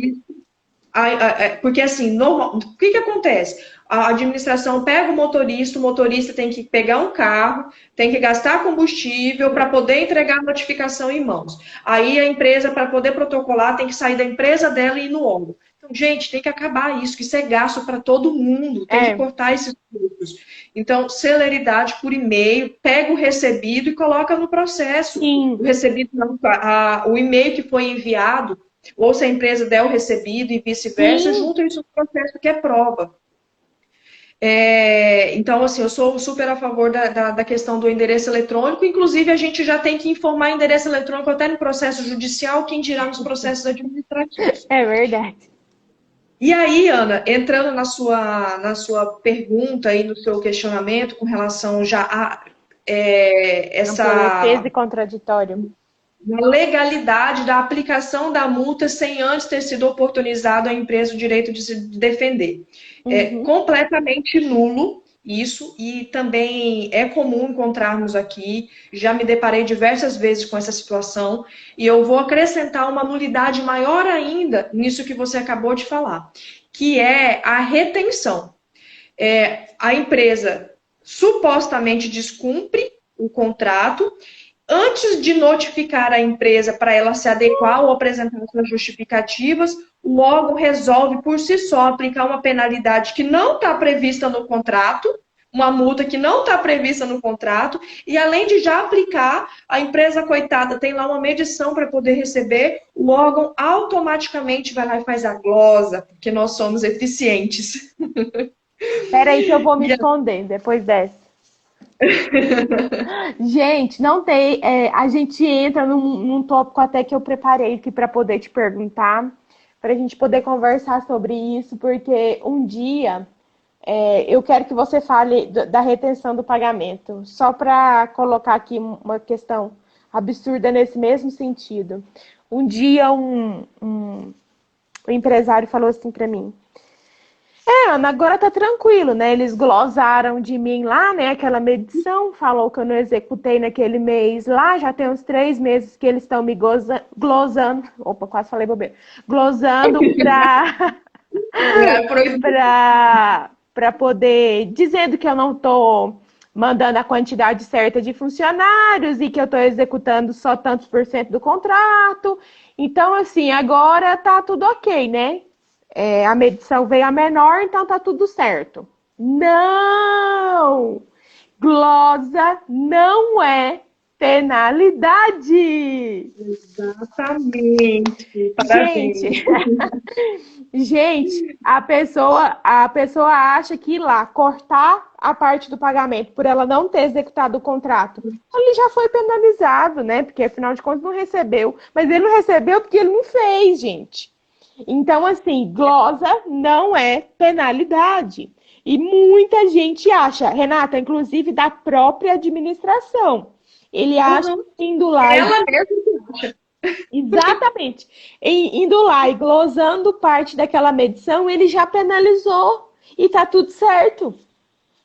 porque assim, o que acontece? A administração pega o motorista tem que pegar um carro, tem que gastar combustível para poder entregar a notificação em mãos. Aí a empresa, para poder protocolar, tem que sair da empresa dela e ir no órgão. Então, gente, tem que acabar isso, que isso é gasto para todo mundo, tem que É, cortar esses custos. Então, celeridade por e-mail, pega o recebido e coloca no processo. O sim. recebido, não, o e-mail que foi enviado ou se a empresa der o recebido e vice-versa, Sim, junta isso no processo que é prova. Então, assim, eu sou super a favor da questão do endereço eletrônico, inclusive a gente já tem que informar endereço eletrônico até no processo judicial, quem dirá nos processos administrativos. é verdade. E aí, Ana, entrando na sua pergunta e no seu questionamento com relação já a Ampla defesa essa e contraditório. na legalidade da aplicação da multa sem antes ter sido oportunizado à empresa o direito de se defender. É Uhum. completamente nulo isso, e também é comum encontrarmos aqui, já me deparei diversas vezes com essa situação, e eu vou acrescentar uma nulidade maior ainda nisso que você acabou de falar, que é a retenção. A empresa supostamente descumpre o contrato, antes de notificar a empresa para ela se adequar ou apresentar suas justificativas, o órgão resolve por si só aplicar uma penalidade que não está prevista no contrato, uma multa que não está prevista no contrato, e além de já aplicar, a empresa coitada tem lá uma medição para poder receber, o órgão automaticamente vai lá e faz a glosa, porque nós somos eficientes. Espera aí que eu vou me esconder depois dessa. Gente, não tem. A gente entra num tópico até que eu preparei aqui para poder te perguntar, para a gente poder conversar sobre isso, porque um dia eu quero que você fale da retenção do pagamento, só para colocar aqui uma questão absurda nesse mesmo sentido. Um dia um empresário falou assim para mim. Ana, agora tá tranquilo, né? Eles glosaram de mim lá, né? Aquela medição, falou que eu não executei naquele mês lá, já tem uns 3 meses que eles estão me glosando. Opa, quase falei bobeira. Glosando É proibido. para poder, dizendo que eu não tô mandando a quantidade certa de funcionários e que eu tô executando só tantos por cento do contrato. Então, assim, agora tá tudo ok, né? A medição veio a menor, então tá tudo certo. Não! Glosa não é Penalidade! Exatamente. Gente, Parabéns. gente, a pessoa acha que ir lá cortar a parte do pagamento por ela não ter executado o contrato, ele já foi penalizado, né? Porque afinal de contas não recebeu. Mas ele não recebeu porque ele não fez, gente. Então, assim, glosa não é penalidade. E muita gente acha, Renata, inclusive da própria administração. Ele acha Uhum. que indo lá e Ela mesma que acha. exatamente. Indo lá e glosando parte daquela medição, ele já penalizou e tá tudo certo.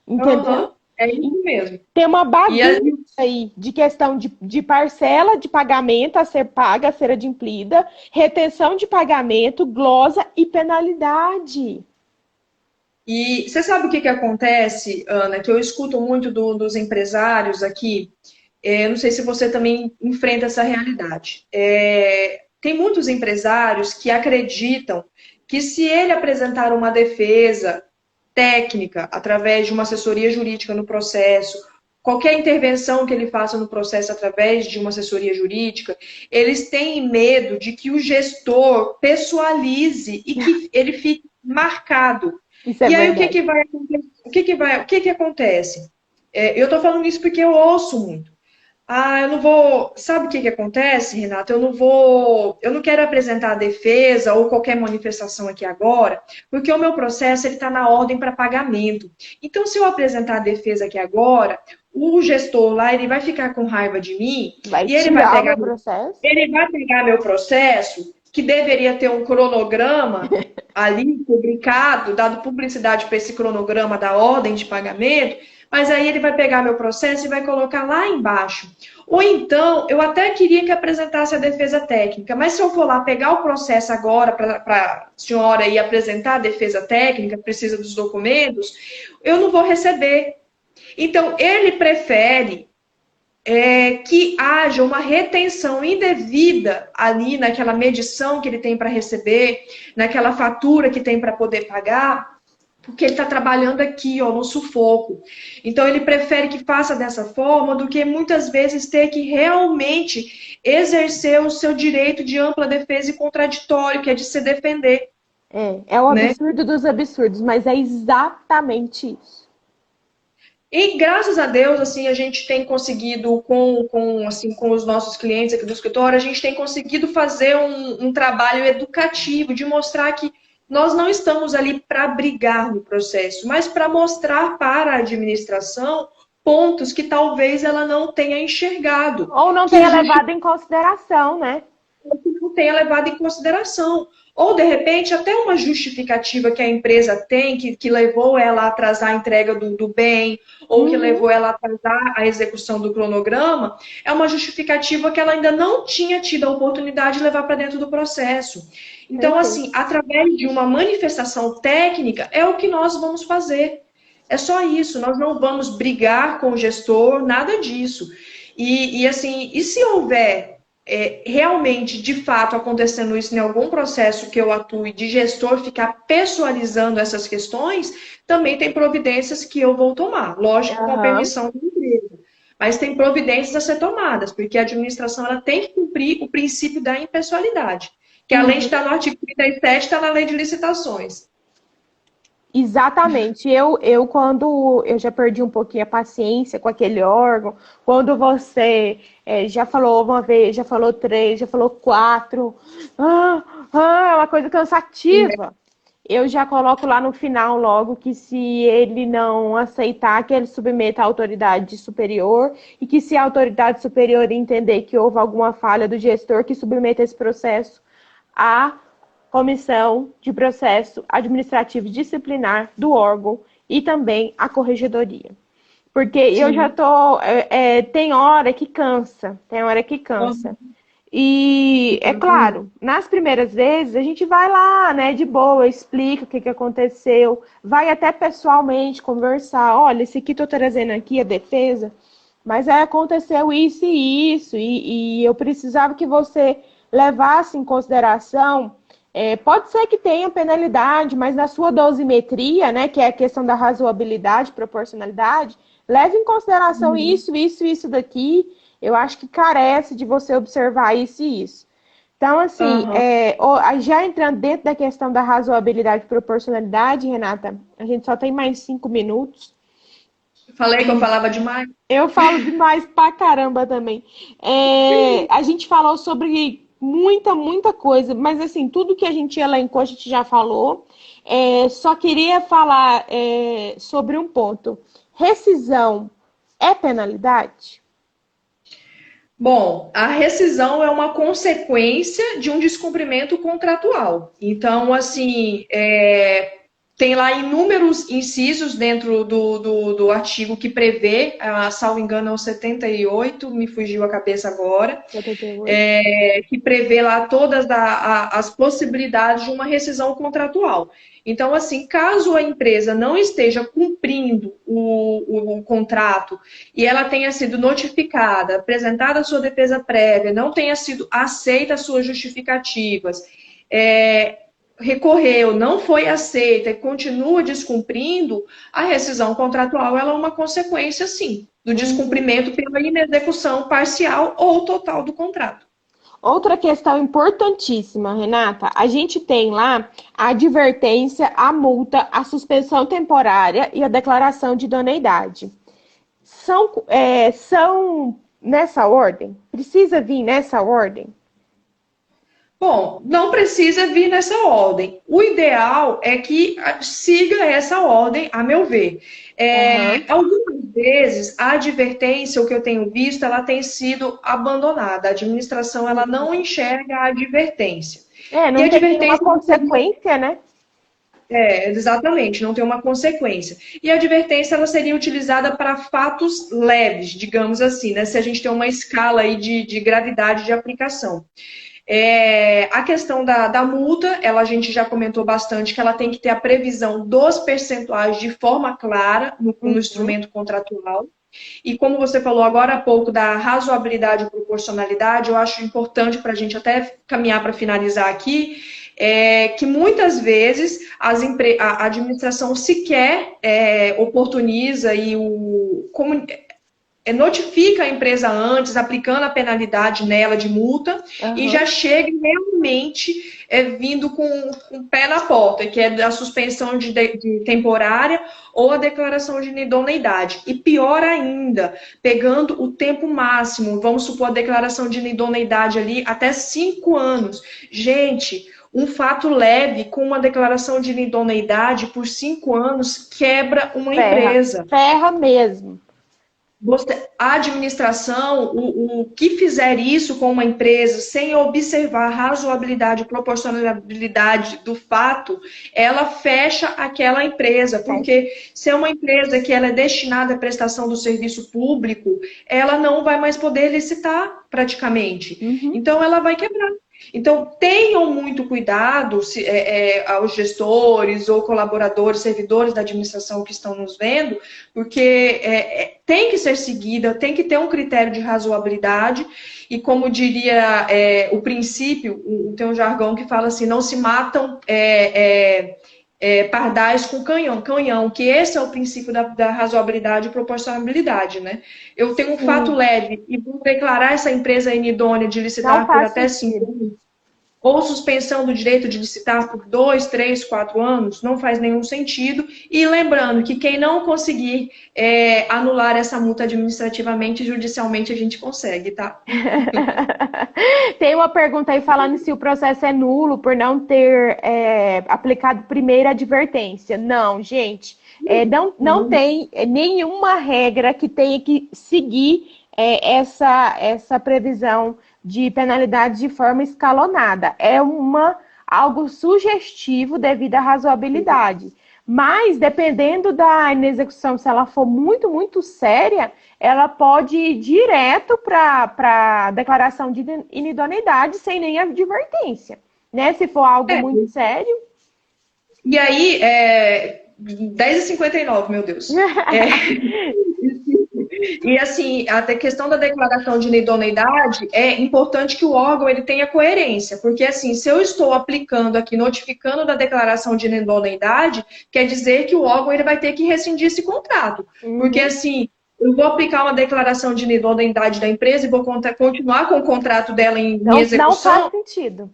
Entendeu? Uhum. É isso mesmo. Tem uma E as bagunça aí de questão de parcela de pagamento a ser paga, a ser adimplida, retenção de pagamento, glosa e penalidade. E você sabe o que que acontece, Ana, que eu escuto muito dos empresários aqui. Não sei se você também enfrenta essa realidade. Tem muitos empresários que acreditam que se ele apresentar uma defesa técnica através de uma assessoria jurídica no processo, qualquer intervenção que ele faça no processo através de uma assessoria jurídica, eles têm medo de que o gestor pessoalize e que ele fique marcado. Isso é E aí o que verdade. que vai acontecer? O que que acontece? Eu estou falando isso porque eu ouço muito. Ah, eu não vou. Sabe o que que acontece, Renata? Eu não quero apresentar a defesa ou qualquer manifestação aqui agora, porque o meu processo ele está na ordem para pagamento. Então, se eu apresentar a defesa aqui agora, o gestor lá ele vai ficar com raiva de mim Vai e tirar o meu processo? ele vai pegar meu processo, que deveria ter um cronograma ali publicado, dado publicidade para esse cronograma da ordem de pagamento, mas aí ele vai pegar meu processo e vai colocar lá embaixo. Ou então, eu até queria que apresentasse a defesa técnica, mas se eu for lá pegar o processo agora para a senhora ir apresentar a defesa técnica, precisa dos documentos, eu não vou receber. Então, ele prefere que haja uma retenção indevida ali naquela medição que ele tem para receber, naquela fatura que tem para poder pagar, porque ele está trabalhando aqui, ó, no sufoco. Então, ele prefere que faça dessa forma do que muitas vezes ter que realmente exercer o seu direito de ampla defesa e contraditório, que é de se defender, É o né? absurdo dos absurdos, mas é exatamente isso. E graças a Deus, assim, a gente tem conseguido, assim, com os nossos clientes aqui do escritório, a gente tem conseguido fazer um trabalho educativo de mostrar que nós não estamos ali para brigar no processo, mas para mostrar para a administração pontos que talvez ela não tenha enxergado, Ou não que tenha existe levado em consideração, né? que não tenha levado em consideração. Ou, de repente, até uma justificativa que a empresa tem, que levou ela a atrasar a entrega do bem, ou que Uhum, levou ela a atrasar a execução do cronograma, é uma justificativa que ela ainda não tinha tido a oportunidade de levar para dentro do processo. Então, perfeito. assim, através de uma manifestação técnica, é o que nós vamos fazer. É só isso, nós não vamos brigar com o gestor, nada disso. Assim, e se houver realmente, de fato, acontecendo isso em algum processo que eu atue de gestor ficar pessoalizando essas questões, também tem providências que eu vou tomar, lógico, com a Aham. permissão da empresa. Mas tem providências a ser tomadas, porque a administração ela tem que cumprir o princípio da impessoalidade, que além de Uhum. estar no artigo 37, está na lei de licitações. Exatamente. Quando eu já perdi um pouquinho a paciência com aquele órgão, quando você já falou uma vez, já falou três, já falou quatro, é uma coisa cansativa. Eu já coloco lá no final logo que se ele não aceitar, que ele submeta à autoridade superior e que se a autoridade superior entender que houve alguma falha do gestor, que submeta esse processo à comissão de processo administrativo disciplinar do órgão e também à corregedoria. Porque eu já Sim. tô. Tem hora que cansa, tem hora que cansa. E é claro, nas primeiras vezes a gente vai lá, né, de boa, explica o que aconteceu, vai até pessoalmente conversar. Olha, esse aqui tô trazendo aqui a defesa, mas aí aconteceu isso e isso, e eu precisava que você levasse em consideração. Pode ser que tenha penalidade, mas na sua dosimetria, né, que é a questão da razoabilidade, proporcionalidade, leve em consideração isso, isso, isso daqui. Eu acho que carece de você observar isso e isso. Então, assim, Aham. já entrando dentro da questão da razoabilidade e proporcionalidade, Renata, a gente só tem mais 5 minutos. Falei que eu falava demais. Eu falo demais pra caramba também. A gente falou sobre muita coisa, mas assim, tudo que a gente elencou, a gente já falou. Só queria falar sobre um ponto. Rescisão é penalidade? Bom, a rescisão é uma consequência de um descumprimento contratual. Então, assim, tem lá inúmeros incisos dentro do artigo que prevê, salvo engano, é o 78, me fugiu a cabeça agora, 78. que prevê lá todas as possibilidades de uma rescisão contratual. Então, assim, caso a empresa não esteja cumprindo o contrato e ela tenha sido notificada, apresentada a sua defesa prévia, não tenha sido aceita as suas justificativas, recorreu, não foi aceita e continua descumprindo, a rescisão contratual ela é uma consequência, sim, do Uhum. descumprimento pela inexecução parcial ou total do contrato. Outra questão importantíssima, Renata, a gente tem lá a advertência, a multa, a suspensão temporária e a declaração de idoneidade. São nessa ordem? Precisa vir nessa ordem? Bom, não precisa vir nessa ordem. O ideal é que siga essa ordem, a meu ver. Aham. Algumas vezes a advertência, o que eu tenho visto, ela tem sido abandonada. A administração ela não enxerga a advertência. E a Não tem nenhuma advertência seria consequência, né? exatamente, não tem uma consequência. E a advertência ela seria utilizada para fatos leves, digamos assim, né? Se a gente tem uma escala aí de gravidade de aplicação. A questão da multa, a gente já comentou bastante que ela tem que ter a previsão dos percentuais de forma clara no Uhum. instrumento contratual. E como você falou agora há pouco da razoabilidade e proporcionalidade, eu acho importante para a gente até caminhar para finalizar aqui, que muitas vezes a administração sequer oportuniza e notifica a empresa antes, aplicando a penalidade nela de multa, e Aham. já chega realmente vindo com o pé na porta, que é a suspensão de temporária ou a declaração de idoneidade. E pior ainda, pegando o tempo máximo, vamos supor a declaração de idoneidade ali até 5 anos. Gente, um fato leve com uma declaração de idoneidade por 5 anos quebra uma Ferra. empresa. Ferra mesmo. A administração, o que fizer isso com uma empresa sem observar a razoabilidade e proporcionalidade do fato, ela fecha aquela empresa, Fecha. porque se é uma empresa que ela é destinada à prestação do serviço público, ela não vai mais poder licitar praticamente. Uhum. Então ela vai quebrar. Então, tenham muito cuidado aos gestores ou colaboradores, servidores da administração que estão nos vendo, porque tem que ser seguida, tem que ter um critério de razoabilidade, e como diria o princípio, tem um jargão que fala assim, não se matam pardais com canhão, que esse é o princípio da razoabilidade e proporcionalidade, né? Eu tenho um fato Sim. leve e vou declarar essa empresa inidônea de Não licitar por faz até 5 sentido. anos, ou suspensão do direito de licitar por 2, 3, 4 anos, não faz nenhum sentido. E lembrando que quem não conseguir anular essa multa administrativamente, judicialmente a gente consegue, tá? Tem uma pergunta aí falando se o processo é nulo por não ter aplicado primeira advertência. Não, gente, não tem nenhuma regra que tenha que seguir essa previsão de penalidade de forma escalonada. É algo sugestivo devido à razoabilidade. Mas, dependendo da inexecução, se ela for muito séria, ela pode ir direto para a declaração de inidoneidade sem nem advertência. Né? Se for algo muito sério. E aí, 10h59, meu Deus. E assim, a questão da declaração de idoneidade, é importante que o órgão ele tenha coerência, porque assim, se eu estou aplicando aqui, notificando da declaração de idoneidade, quer dizer que o órgão ele vai ter que rescindir esse contrato, porque Uhum. assim, eu vou aplicar uma declaração de idoneidade da empresa e vou continuar com o contrato dela em Não faz execução, sentido.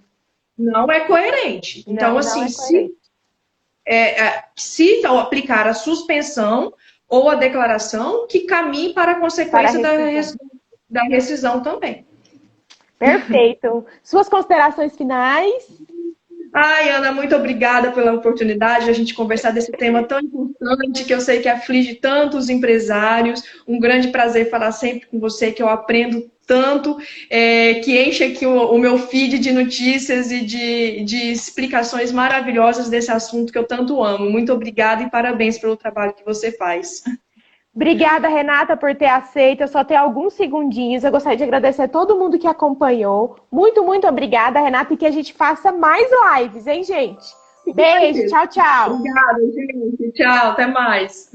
não é coerente. Então, Não assim, é coerente. se aplicar a suspensão ou a declaração, que caminhe para a Para a consequência rescisão. da rescisão também. Perfeito. Suas considerações finais? Ai, Ana, muito obrigada pela oportunidade de a gente conversar desse tema tão importante que eu sei que aflige tantos empresários. Um grande prazer falar sempre com você, que eu aprendo tanto, que enche aqui o meu feed de notícias e de explicações maravilhosas desse assunto que eu tanto amo. Muito obrigada e parabéns pelo trabalho que você faz. Obrigada, Renata, por ter aceito. Eu só tenho alguns segundinhos. Eu gostaria de agradecer a todo mundo que acompanhou. Muito, muito obrigada, Renata, e que a gente faça mais lives, hein, gente? Beijo, tchau, tchau. Obrigada, gente. Tchau, até mais.